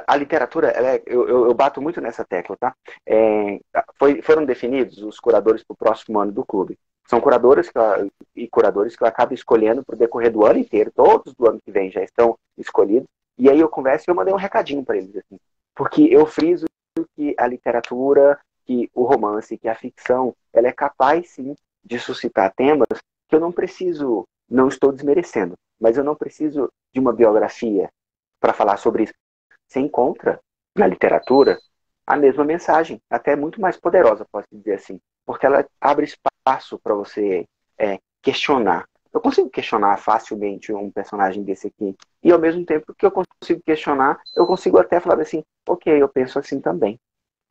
a literatura, eu bato muito nessa tecla, tá? Foram definidos os curadores para o próximo ano do clube. São curadores e curadores que eu acabo escolhendo para o decorrer do ano inteiro. Todos do ano que vem já estão escolhidos. E aí eu converso e eu mandei um recadinho para eles, assim. Porque eu friso que a literatura, que o romance, que a ficção, ela é capaz, sim, de suscitar temas que eu não estou desmerecendo, mas eu não preciso de uma biografia para falar sobre isso. Você encontra na literatura a mesma mensagem, até muito mais poderosa, posso dizer assim, porque ela abre espaço para você questionar. Eu consigo questionar facilmente um personagem desse aqui. E ao mesmo tempo que eu consigo questionar, eu consigo até falar assim, ok, eu penso assim também.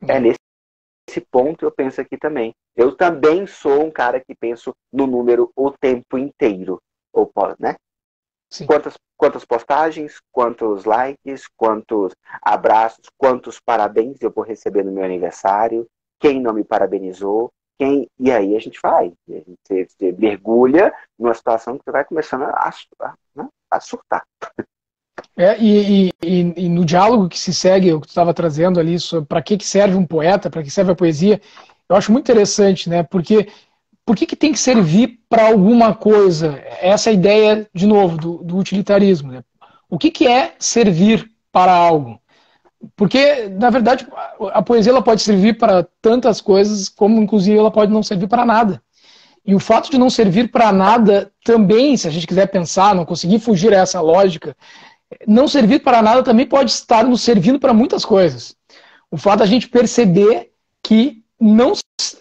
Nesse ponto eu penso aqui também. Eu também sou um cara que penso no número o tempo inteiro. Né? Quantas postagens, quantos likes, quantos abraços, quantos parabéns eu vou receber no meu aniversário, quem não me parabenizou, e aí a gente vai. Você mergulha numa situação que você vai começando a surtar. E no diálogo que se segue, o que tu estava trazendo ali, sobre para que serve um poeta, para que serve a poesia, eu acho muito interessante, né? Porque por que tem que servir para alguma coisa? Essa é a ideia, de novo, do utilitarismo. Né? O que é servir para algo? Porque, na verdade, a poesia ela pode servir para tantas coisas, como inclusive ela pode não servir para nada. E o fato de não servir para nada também, se a gente quiser pensar, não conseguir fugir a essa lógica, não servir para nada também pode estar nos servindo para muitas coisas. O fato da gente perceber que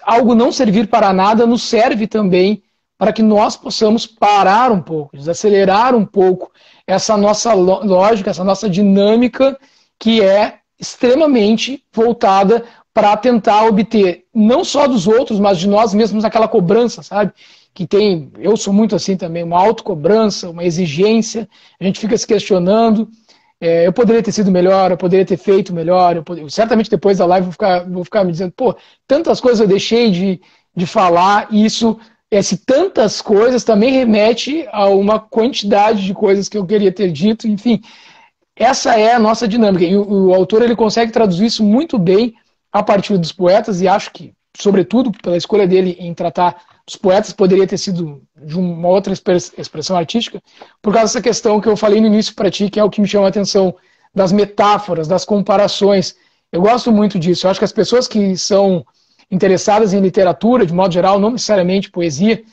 algo não servir para nada nos serve também para que nós possamos parar um pouco, desacelerar um pouco essa nossa lógica, essa nossa dinâmica que é extremamente voltada para tentar obter, não só dos outros, mas de nós mesmos, aquela cobrança, sabe? Que tem, eu sou muito assim também, uma autocobrança, uma exigência, a gente fica se questionando, eu poderia ter sido melhor, eu poderia ter feito melhor, certamente depois da live vou ficar me dizendo, pô, tantas coisas eu deixei de falar, e isso, esse tantas coisas também remete a uma quantidade de coisas que eu queria ter dito, enfim, essa é a nossa dinâmica, e o autor ele consegue traduzir isso muito bem a partir dos poetas, e acho que, sobretudo, pela escolha dele em tratar dos poetas, poderia ter sido de uma outra expressão artística, por causa dessa questão que eu falei no início para ti, que é o que me chama a atenção, das metáforas, das comparações. Eu gosto muito disso. Eu acho que as pessoas que são interessadas em literatura, de modo geral, não necessariamente poesia,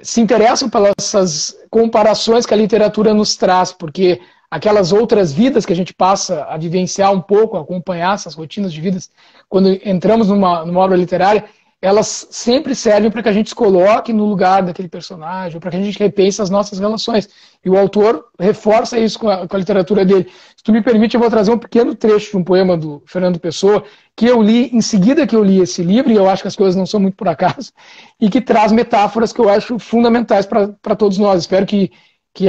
se interessam pelas essas comparações que a literatura nos traz, porque aquelas outras vidas que a gente passa a vivenciar um pouco, a acompanhar essas rotinas de vidas, quando entramos numa obra literária, elas sempre servem para que a gente se coloque no lugar daquele personagem, para que a gente repense as nossas relações. E o autor reforça isso com a literatura dele. Se tu me permite, eu vou trazer um pequeno trecho de um poema do Fernando Pessoa, que eu li em seguida que eu li esse livro, e eu acho que as coisas não são muito por acaso, e que traz metáforas que eu acho fundamentais para todos nós. Espero que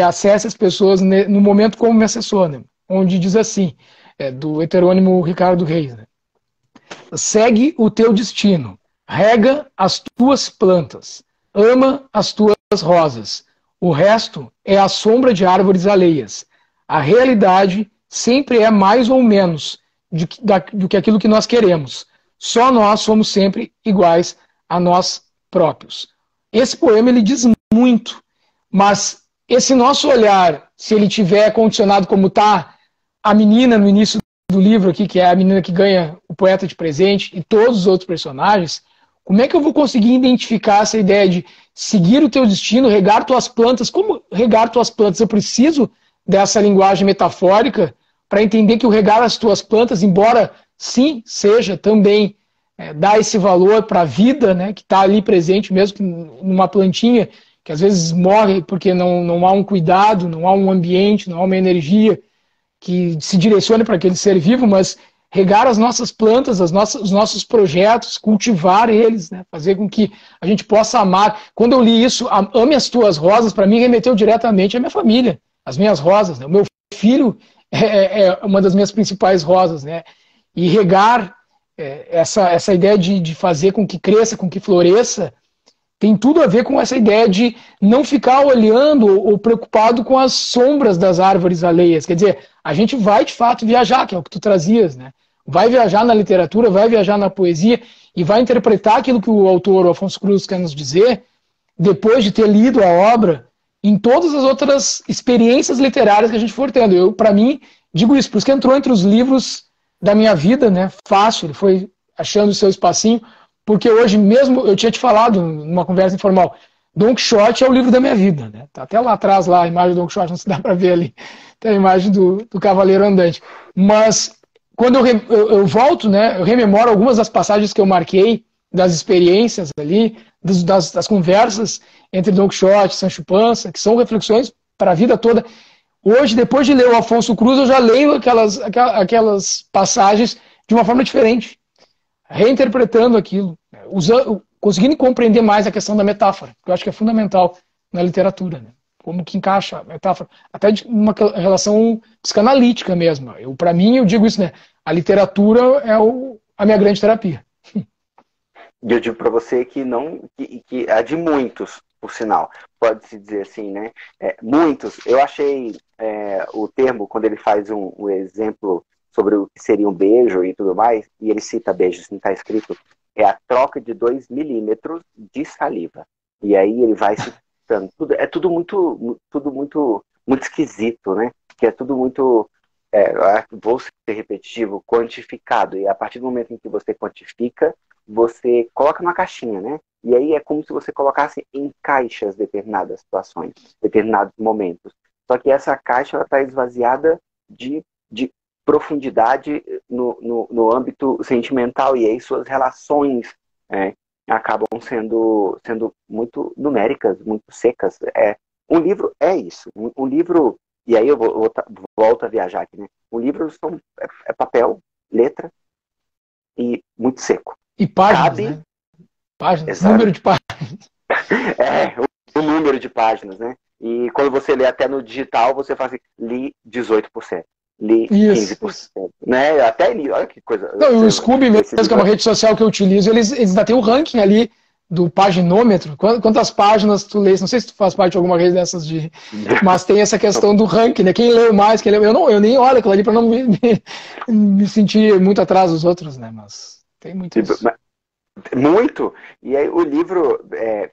acesse as pessoas no momento como me acessou, né? Onde diz assim, do heterônimo Ricardo Reis, né? Segue o teu destino, rega as tuas plantas, ama as tuas rosas. O resto é a sombra de árvores alheias. A realidade sempre é mais ou menos do que aquilo que nós queremos. Só nós somos sempre iguais a nós próprios. Esse poema ele diz muito, mas esse nosso olhar, se ele tiver condicionado como está a menina no início do livro aqui, que é a menina que ganha o poeta de presente, e todos os outros personagens, como é que eu vou conseguir identificar essa ideia de seguir o teu destino, regar tuas plantas? Como regar tuas plantas? Eu preciso dessa linguagem metafórica para entender que o regar as tuas plantas, embora sim seja também dar esse valor para a vida, né, que está ali presente, mesmo que numa plantinha, que às vezes morre porque não há um cuidado, não há um ambiente, não há uma energia que se direcione para aquele ser vivo, mas regar as nossas plantas, os nossos projetos, cultivar eles, né? Fazer com que a gente possa amar. Quando eu li isso, ame as tuas rosas, para mim remeteu diretamente à minha família, às minhas rosas. Né? O meu filho é uma das minhas principais rosas, né? E regar essa ideia de fazer com que cresça, com que floresça, tem tudo a ver com essa ideia de não ficar olhando ou preocupado com as sombras das árvores alheias. Quer dizer, a gente vai de fato viajar, que é o que tu trazias, né? Vai viajar na literatura, vai viajar na poesia e vai interpretar aquilo que o autor, o Afonso Cruz, quer nos dizer, depois de ter lido a obra, em todas as outras experiências literárias que a gente for tendo. Eu, para mim, digo isso, por isso que entrou entre os livros da minha vida, né? Fácil, ele foi achando o seu espacinho, porque hoje mesmo, eu tinha te falado numa conversa informal, Don Quixote é o livro da minha vida, né? Tá até lá atrás, lá, a imagem do Don Quixote, não se dá para ver ali, tem a imagem do Cavaleiro Andante. Mas quando eu volto, né, eu rememoro algumas das passagens que eu marquei, das experiências ali, das conversas entre Don Quixote e Sancho Panza, que são reflexões para a vida toda. Hoje, depois de ler o Afonso Cruz, eu já leio aquelas passagens de uma forma diferente, reinterpretando aquilo, conseguindo compreender mais a questão da metáfora, que eu acho que é fundamental na literatura, né? Como que encaixa a metáfora, até de uma relação psicanalítica mesmo. Para mim, eu digo isso, né? A literatura é a minha grande terapia. E eu digo para você que há de muitos, por sinal, pode-se dizer assim, né? Muitos. Eu achei o termo, quando ele faz um exemplo sobre o que seria um beijo e tudo mais, e ele cita beijo, assim está escrito, é a troca de 2 milímetros de saliva. E aí ele vai se tudo, é tudo muito esquisito, né? Que é tudo muito, vou ser repetitivo, quantificado. E a partir do momento em que você quantifica, você coloca numa caixinha, né? E aí é como se você colocasse em caixas determinadas situações, determinados momentos. Só que essa caixa está esvaziada de profundidade no âmbito sentimental, e aí suas relações acabam sendo muito numéricas, muito secas. Um livro é isso. Um livro, e aí eu volto a viajar aqui, né? Um livro é papel, letra e muito seco. E páginas, Cabe, né? Páginas, exato, número de páginas. o número de páginas, né? E quando você lê até no digital, você faz assim, li 18%, li Isso, 15%, isso. né? Até li, olha que coisa. Não, e o Scoob mesmo, que é uma rede social que eu utilizo, eles ainda tem o ranking ali do paginômetro. Quantas páginas tu lês? Não sei se tu faz parte de alguma rede dessas mas tem essa questão do ranking, né? Quem leu mais, quem leu. Eu nem olho aquilo ali para não me sentir muito atrás dos outros, né? Mas tem muito isso. Muito. E aí o livro,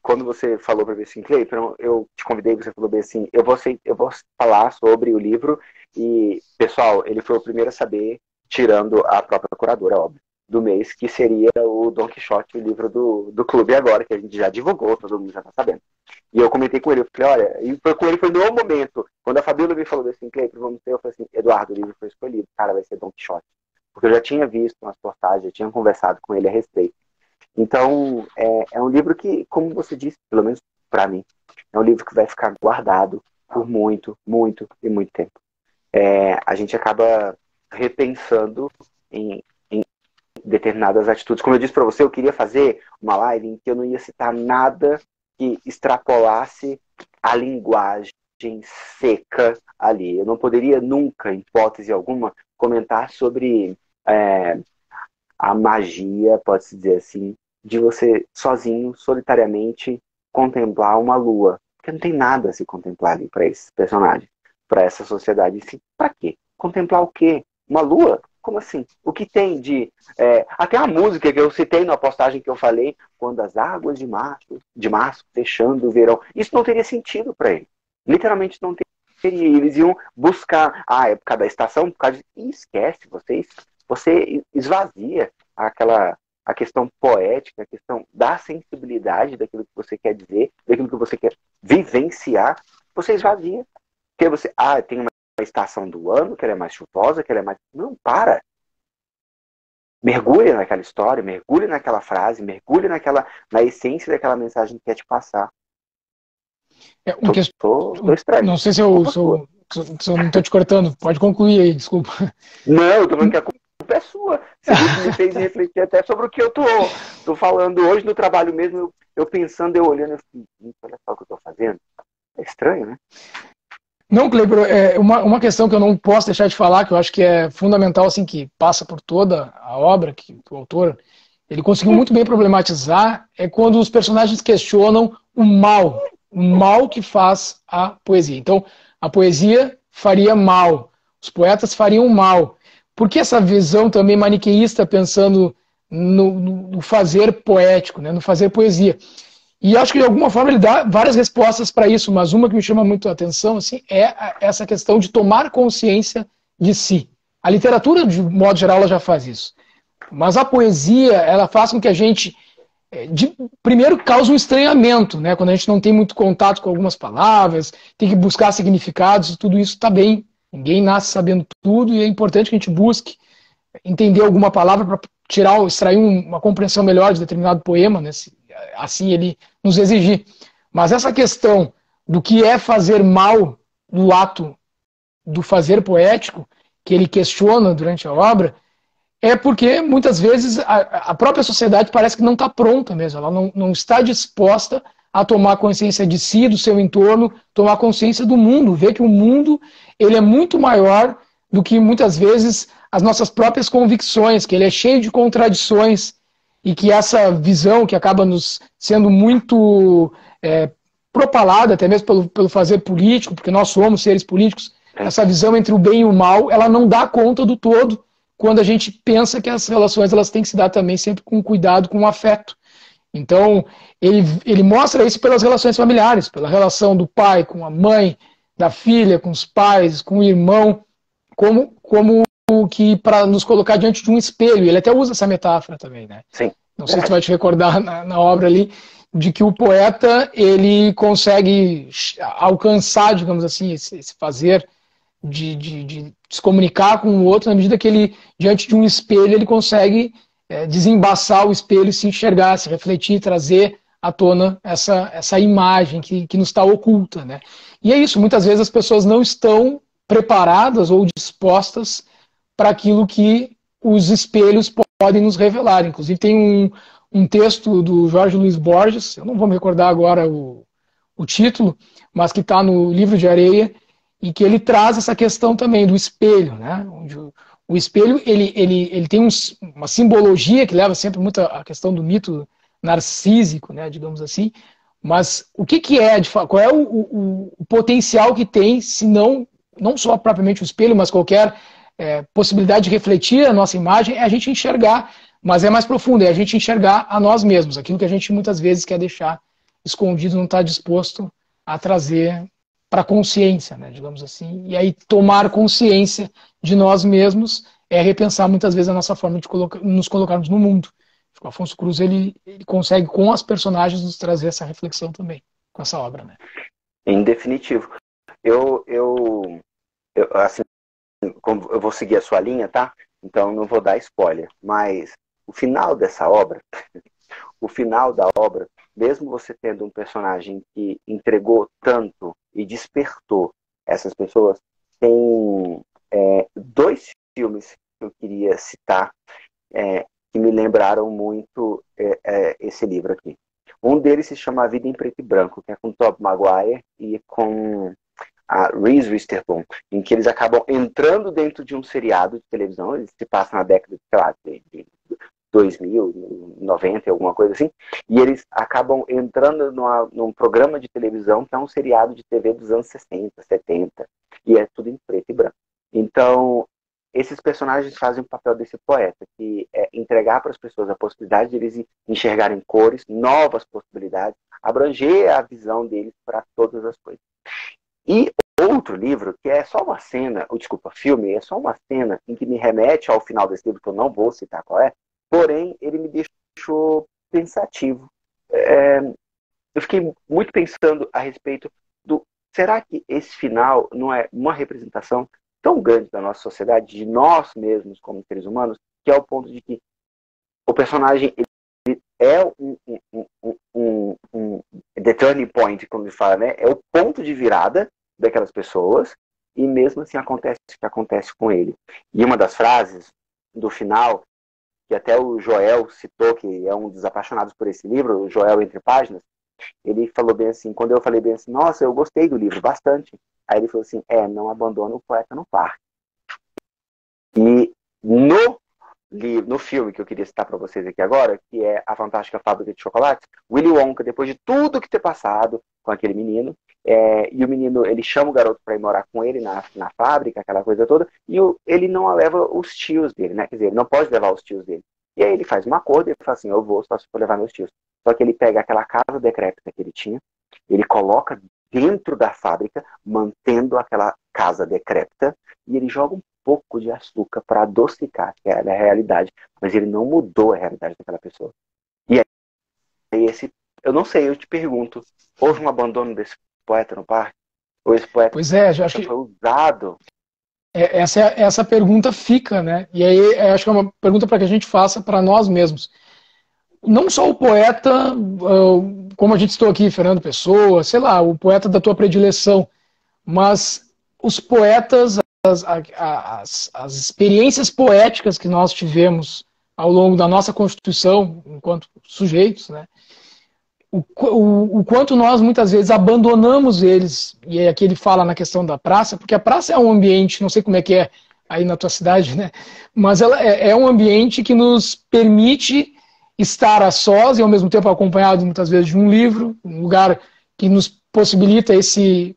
quando você falou para mim assim, Cleiton, eu te convidei, você falou bem assim, eu vou falar sobre o livro e, pessoal, ele foi o primeiro a saber, tirando a própria curadora, óbvio, do mês, que seria o Don Quixote, o livro do clube agora, que a gente já divulgou, todo mundo já tá sabendo. E eu comentei com ele, eu falei, olha, e foi com ele, foi no momento, quando a Fabíola me falou assim, Cleiton, vamos ter, eu falei assim, Eduardo, o livro foi escolhido, cara, vai ser Don Quixote. Porque eu já tinha visto umas postagens, já tinha conversado com ele a respeito. Então, é um livro que, como você disse, pelo menos para mim, é um livro que vai ficar guardado por muito, muito e muito tempo. A gente acaba repensando em determinadas atitudes. Como eu disse para você, eu queria fazer uma live em que eu não ia citar nada que extrapolasse a linguagem seca ali. Eu não poderia nunca, em hipótese alguma, comentar sobre a magia, pode-se dizer assim, de você sozinho, solitariamente, contemplar uma lua. Porque não tem nada a se contemplar ali para esses personagens, para essa sociedade. Assim, para quê? Contemplar o quê? Uma lua? Como assim? O que tem de... até a música que eu citei na postagem que eu falei, quando as águas de março fechando o verão. Isso não teria sentido para ele. Literalmente não teria. Eles iam buscar a época da estação, por causa de... E esquece, você esvazia a questão poética, a questão da sensibilidade daquilo que você quer dizer, daquilo que você quer vivenciar, você esvazia. Porque você, tem uma estação do ano que ela é mais chuvosa, que ela é mais... Não, para! Mergulhe naquela história, mergulhe naquela frase, mergulhe na essência daquela mensagem que quer te passar. Tô estranho. Não sei se eu não estou te cortando, pode concluir aí, desculpa. Não, eu tô falando que a culpa é sua. Você me fez refletir até sobre o que eu tô falando hoje no trabalho mesmo. Eu pensando, eu olhando, eu falei, olha só o que eu tô fazendo. É estranho, né? Não, Kleber, uma questão que eu não posso deixar de falar, que eu acho que é fundamental, assim, que passa por toda a obra, que o autor, ele conseguiu muito bem problematizar, é quando os personagens questionam o mal que faz a poesia. Então, a poesia faria mal, os poetas fariam mal. Por que essa visão também maniqueísta, pensando no fazer poético, né, no fazer poesia? E acho que de alguma forma ele dá várias respostas para isso, mas uma que me chama muito a atenção assim, é essa questão de tomar consciência de si. A literatura, de modo geral, ela já faz isso. Mas a poesia, ela faz com que a gente, primeiro, cause um estranhamento, né? Quando a gente não tem muito contato com algumas palavras, tem que buscar significados, tudo isso está bem. Ninguém nasce sabendo tudo e é importante que a gente busque entender alguma palavra para extrair uma compreensão melhor de determinado poema, né? Assim ele nos exigir. Mas essa questão do que é fazer mal no ato do fazer poético, que ele questiona durante a obra, é porque muitas vezes a própria sociedade parece que não está pronta mesmo, ela não está disposta a tomar consciência de si, do seu entorno, tomar consciência do mundo, ver que o mundo ele é muito maior do que muitas vezes as nossas próprias convicções, que ele é cheio de contradições e que essa visão que acaba nos sendo muito propalada, até mesmo pelo fazer político, porque nós somos seres políticos, essa visão entre o bem e o mal, ela não dá conta do todo quando a gente pensa que as relações elas têm que se dar também sempre com cuidado, com afeto. Então, ele mostra isso pelas relações familiares, pela relação do pai com a mãe, da filha com os pais, com o irmão, como que para nos colocar diante de um espelho. Ele até usa essa metáfora também, né? Sim. Não sei se tu vai te recordar na obra ali, de que o poeta ele consegue alcançar, digamos assim, esse fazer de se comunicar com o outro na medida que ele, diante de um espelho, ele consegue desembaçar o espelho, se enxergar, se refletir, trazer à tona essa imagem que nos está oculta, né? E é isso, muitas vezes as pessoas não estão preparadas ou dispostas para aquilo que os espelhos podem nos revelar. Inclusive tem um texto do Jorge Luiz Borges, eu não vou me recordar agora o título, mas que está no Livro de Areia, e que ele traz essa questão também do espelho, né? Onde o espelho ele tem uma simbologia que leva sempre muito à questão do mito narcísico, né, digamos assim, mas o que é, qual é o potencial que tem, se não só propriamente o espelho, mas qualquer possibilidade de refletir a nossa imagem, é a gente enxergar, mas é mais profundo, é a gente enxergar a nós mesmos, aquilo que a gente muitas vezes quer deixar escondido, não está disposto a trazer para a consciência, né, digamos assim. E aí tomar consciência de nós mesmos é repensar muitas vezes a nossa forma de nos colocarmos no mundo. O Afonso Cruz ele consegue com as personagens nos trazer essa reflexão também com essa obra, né? Em definitivo. Eu assim, eu vou seguir a sua linha, tá? Então não vou dar spoiler, mas o final dessa obra, o final da obra, mesmo você tendo um personagem que entregou tanto e despertou essas pessoas, tem dois filmes que eu queria citar que me lembraram muito esse livro aqui. Um deles se chama A Vida em Preto e Branco, que é com Tobey Maguire e com a Reese Witherspoon, em que eles acabam entrando dentro de um seriado de televisão, eles se passam na década, sei lá, de 2000, 90, alguma coisa assim, e eles acabam entrando num programa de televisão que é um seriado de TV dos anos 60, 70, e é tudo em preto e branco. Então, esses personagens fazem o papel desse poeta, que é entregar para as pessoas a possibilidade de eles enxergarem cores, novas possibilidades, abranger a visão deles para todas as coisas. E outro livro, que é só uma cena, filme, é só uma cena em que me remete ao final desse livro, que eu não vou citar qual é, porém, ele me deixou pensativo. Eu fiquei muito pensando a respeito será que esse final não é uma representação tão grande da nossa sociedade, de nós mesmos como seres humanos, que é o ponto de que o personagem ele é the turning point, como ele fala, né? É o ponto de virada daquelas pessoas, e mesmo assim acontece o que acontece com ele. E uma das frases do final, que até o Joel citou, que é um dos apaixonados por esse livro, o Joel Entre Páginas, ele falou bem assim, quando eu falei bem assim, nossa, eu gostei do livro bastante. Aí ele falou assim, não abandona o poeta no parque. E no filme que eu queria citar para vocês aqui agora, que é A Fantástica Fábrica de Chocolates, Willy Wonka, depois de tudo que ter passado com aquele menino, e o menino, ele chama o garoto para ir morar com ele na fábrica, aquela coisa toda, e ele não leva os tios dele, né? Quer dizer, ele não pode levar os tios dele. E aí ele faz um acordo e ele fala assim, eu vou só se for levar meus tios. Só que ele pega aquela casa decrépita que ele tinha, ele coloca dentro da fábrica, mantendo aquela casa decrépita, e ele joga um pouco de açúcar para adocicar a realidade. Mas ele não mudou a realidade daquela pessoa. E aí eu não sei, eu te pergunto, houve um abandono desse poeta no parque? Ou esse poeta pois é, eu acho que foi usado? Essa pergunta fica, né? E aí eu acho que é uma pergunta para que a gente faça para nós mesmos. Não só o poeta, como a gente citou aqui, Fernando Pessoa, sei lá, o poeta da tua predileção, mas os poetas, as experiências poéticas que nós tivemos ao longo da nossa constituição, enquanto sujeitos, né? O quanto nós muitas vezes abandonamos eles, e aqui ele fala na questão da praça, porque a praça é um ambiente, não sei como é que é aí na tua cidade, né? Mas ela é um ambiente que nos permite estar a sós e ao mesmo tempo acompanhado muitas vezes de um livro, um lugar que nos possibilita esse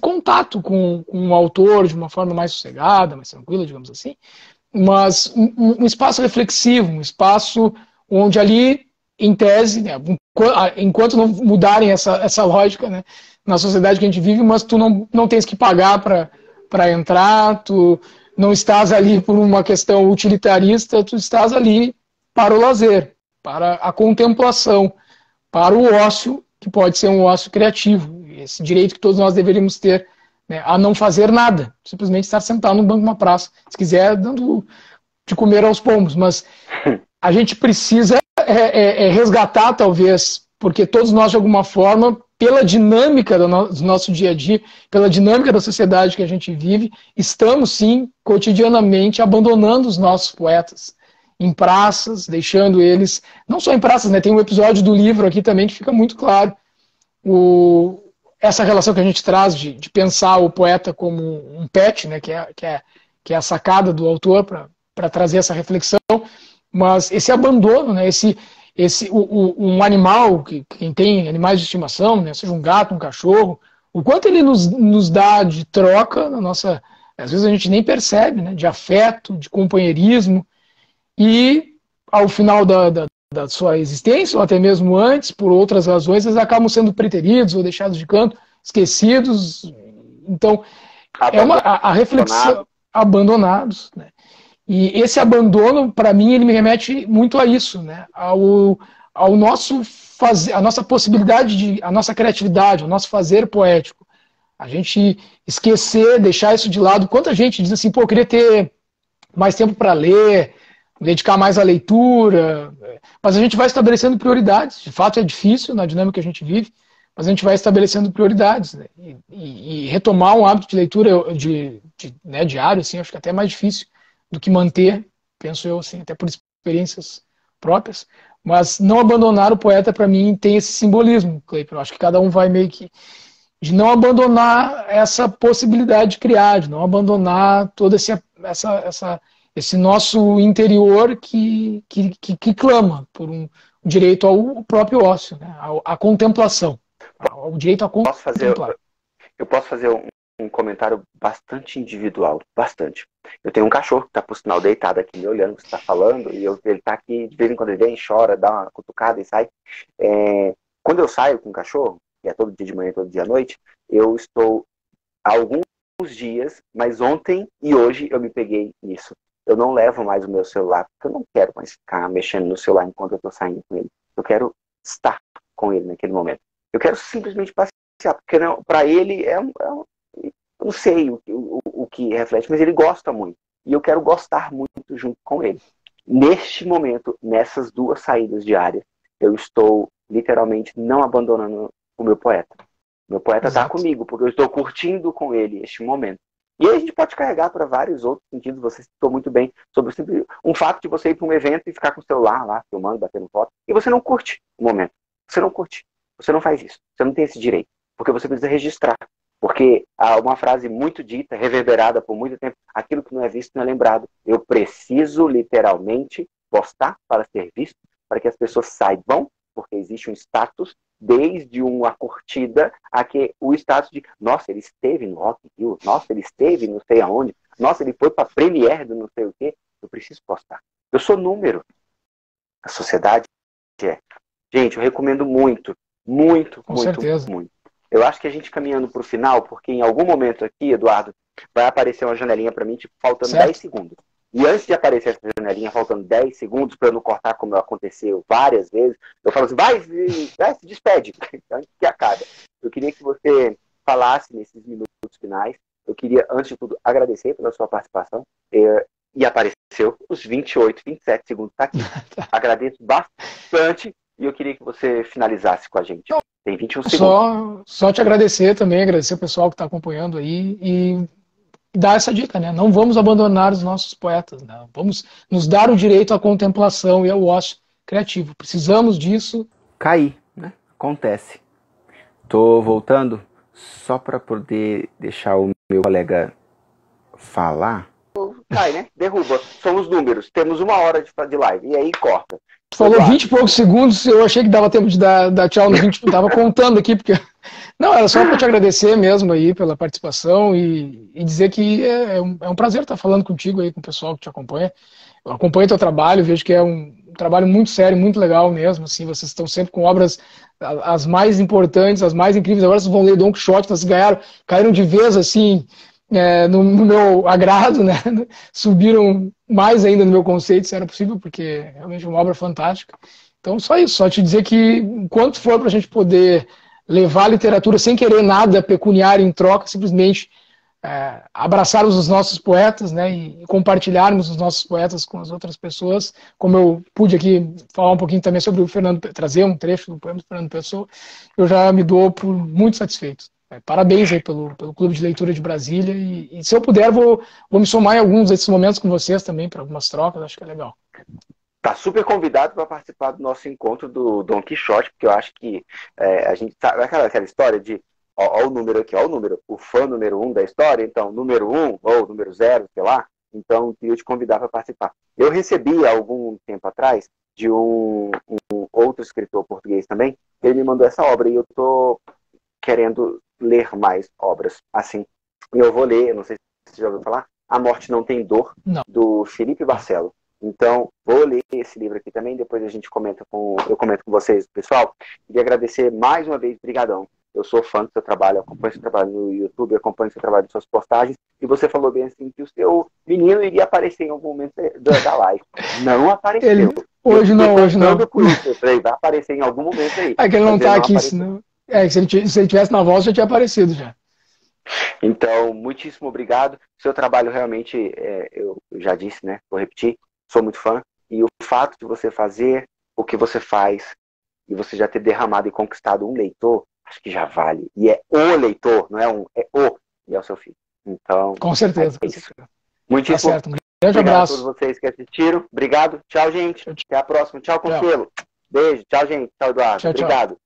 contato com o autor de uma forma mais sossegada, mais tranquila, digamos assim, mas um espaço reflexivo, um espaço onde ali em tese, né, enquanto não mudarem essa lógica, né, na sociedade que a gente vive, mas tu não tens que pagar para entrar, tu não estás ali por uma questão utilitarista, tu estás ali para o lazer, para a contemplação, para o ócio, que pode ser um ócio criativo, esse direito que todos nós deveríamos ter, né, a não fazer nada, simplesmente estar sentado no banco de uma praça, se quiser, dando de comer aos pombos, mas a gente precisa resgatar, talvez, porque todos nós, de alguma forma, pela dinâmica do nosso dia a dia, pela dinâmica da sociedade que a gente vive, estamos, sim, cotidianamente abandonando os nossos poetas em praças, deixando eles, não só em praças, né, tem um episódio do livro aqui também que fica muito claro, essa relação que a gente traz de pensar o poeta como um pet, né, que é a sacada do autor para trazer essa reflexão, mas esse abandono, né, um animal, quem tem animais de estimação, né, seja um gato, um cachorro, o quanto ele nos dá de troca, na nossa, às vezes a gente nem percebe, né, de afeto, de companheirismo, e ao final da sua existência, ou até mesmo antes, por outras razões, eles acabam sendo preteridos ou deixados de canto, esquecidos. Então, a reflexão, abandonados, né? E esse abandono, para mim, ele me remete muito a isso, né? Ao nosso fazer, a nossa possibilidade, a nossa criatividade, o nosso fazer poético. A gente esquecer, deixar isso de lado. Quanta gente diz assim, pô, eu queria ter mais tempo para ler, dedicar mais à leitura, mas a gente vai estabelecendo prioridades. De fato, é difícil na dinâmica que a gente vive, mas a gente vai estabelecendo prioridades, né? E retomar um hábito de leitura né, diário, assim, acho que até é mais difícil do que manter, penso eu, assim, até por experiências próprias. Mas não abandonar o poeta, para mim, tem esse simbolismo, Cleiton. Eu acho que cada um vai meio que de não abandonar essa possibilidade de criar, de não abandonar todo esse nosso interior que clama por um direito ao próprio ócio, né? À contemplação, ao direito a contemplar. Eu posso fazer um comentário bastante individual, bastante. Eu tenho um cachorro que está, por sinal, deitado aqui me olhando, que você está falando, e ele está aqui, de vez em quando ele vem, chora, dá uma cutucada e sai. Quando eu saio com o cachorro, que é todo dia de manhã, todo dia à noite, eu estou há alguns dias, mas ontem e hoje eu me peguei nisso. Eu não levo mais o meu celular, porque eu não quero mais ficar mexendo no celular enquanto eu estou saindo com ele. Eu quero estar com ele naquele momento. Eu quero simplesmente passear, porque para ele eu não sei o que reflete, mas ele gosta muito. E eu quero gostar muito junto com ele. Neste momento, nessas duas saídas diárias, eu estou literalmente não abandonando o meu poeta. Meu poeta está comigo, porque eu estou curtindo com ele este momento. E aí a gente pode carregar para vários outros sentidos. Você citou muito bem sobre um fato de você ir para um evento e ficar com o celular lá, filmando, batendo foto, e você não curte o momento. Você não curte. Você não faz isso. Você não tem esse direito. Porque você precisa registrar. Porque há uma frase muito dita, reverberada por muito tempo, aquilo que não é visto não é lembrado. Eu preciso, literalmente, postar para ser visto, para que as pessoas saibam, porque existe um status, desde uma curtida a que o status de, nossa, ele esteve no Rock in Rio, nossa, ele esteve não sei aonde, nossa, ele foi para a Premiere do não sei o quê. Eu preciso postar. Eu sou número. A sociedade é. Gente, eu recomendo muito, muito, com muito, certeza. muito. Eu acho que a gente caminhando para o final, porque em algum momento aqui, Eduardo, vai aparecer uma janelinha para mim, tipo, faltando 10 segundos. E antes de aparecer essa janelinha, faltando 10 segundos, para eu não cortar como aconteceu várias vezes, eu falo assim, vai se despede, antes que acabe. Eu queria que você falasse nesses minutos finais. Eu queria, antes de tudo, agradecer pela sua participação. E apareceu os 28, 27 segundos, tá aqui. Agradeço bastante e eu queria que você finalizasse com a gente. Tem 21 segundos. Só te agradecer também, agradecer o pessoal que está acompanhando aí e dar essa dica, né? Não vamos abandonar os nossos poetas, né? Vamos nos dar o direito à contemplação e ao ócio criativo. Precisamos disso. Caí, né? Acontece. Tô voltando só para poder deixar o meu colega falar. Cai, né? Derruba. São os números. Temos 1 hora de live. E aí corta. Falou 20 e poucos segundos, eu achei que dava tempo de dar tchau nos 20, tava contando aqui, porque... Não, era só para te agradecer mesmo aí pela participação e dizer que é um prazer estar falando contigo aí, com o pessoal que te acompanha. Eu acompanho teu trabalho, vejo que é um trabalho muito sério, muito legal mesmo, assim, vocês estão sempre com obras as mais importantes, as mais incríveis. Agora vocês vão ler Don Quixote, vocês caíram de vez, assim, no meu agrado, né? Subiram mais ainda no meu conceito, se era possível, porque é realmente uma obra fantástica. Então, só isso, só te dizer que enquanto for para a gente poder levar a literatura sem querer nada pecuniário em troca, simplesmente abraçarmos os nossos poetas, né, e compartilharmos os nossos poetas com as outras pessoas, como eu pude aqui falar um pouquinho também sobre o Fernando, trazer um trecho do poema do Fernando Pessoa, eu já me dou por muito satisfeito. Parabéns aí pelo Clube de Leitura de Brasília, e se eu puder, vou me somar em alguns desses momentos com vocês também, para algumas trocas, acho que é legal. Tá super convidado para participar do nosso encontro do Don Quixote, porque eu acho que a gente sabe aquela história de ó o número aqui, ó o número, o fã número 1 da história, então número 1 ou número 0, sei lá, então queria te convidar para participar. Eu recebi há algum tempo atrás de um outro escritor português também, ele me mandou essa obra e eu tô querendo ler mais obras assim. E eu vou ler, não sei se você já ouviu falar, A Morte Não Tem Dor, Não. do Felipe Barcelo. Então, vou ler esse livro aqui também, depois a gente eu comento com vocês, pessoal. Queria agradecer mais uma vez, brigadão. Eu sou fã do seu trabalho, acompanho seu trabalho no YouTube, acompanho seu trabalho nas suas postagens, e você falou bem assim que o seu menino iria aparecer em algum momento da live. Não apareceu. Hoje não. Com isso. Eu falei, vai aparecer em algum momento aí. É que ele não está aqui, senão... se ele tivesse na voz, já tinha aparecido já. Então, muitíssimo obrigado. Seu trabalho realmente, eu já disse, né? Vou repetir, sou muito fã. E o fato de você fazer o que você faz e você já ter derramado e conquistado um leitor, acho que já vale. E é o leitor, não é e é o seu filho. Então, com certeza. É isso. Muitíssimo tá certo. Um grande abraço a todos vocês que assistiram. Obrigado. Tchau, gente. Até a próxima. Tchau, Consuelo. Beijo. Tchau, gente. Tchau, Eduardo. Tchau. Obrigado.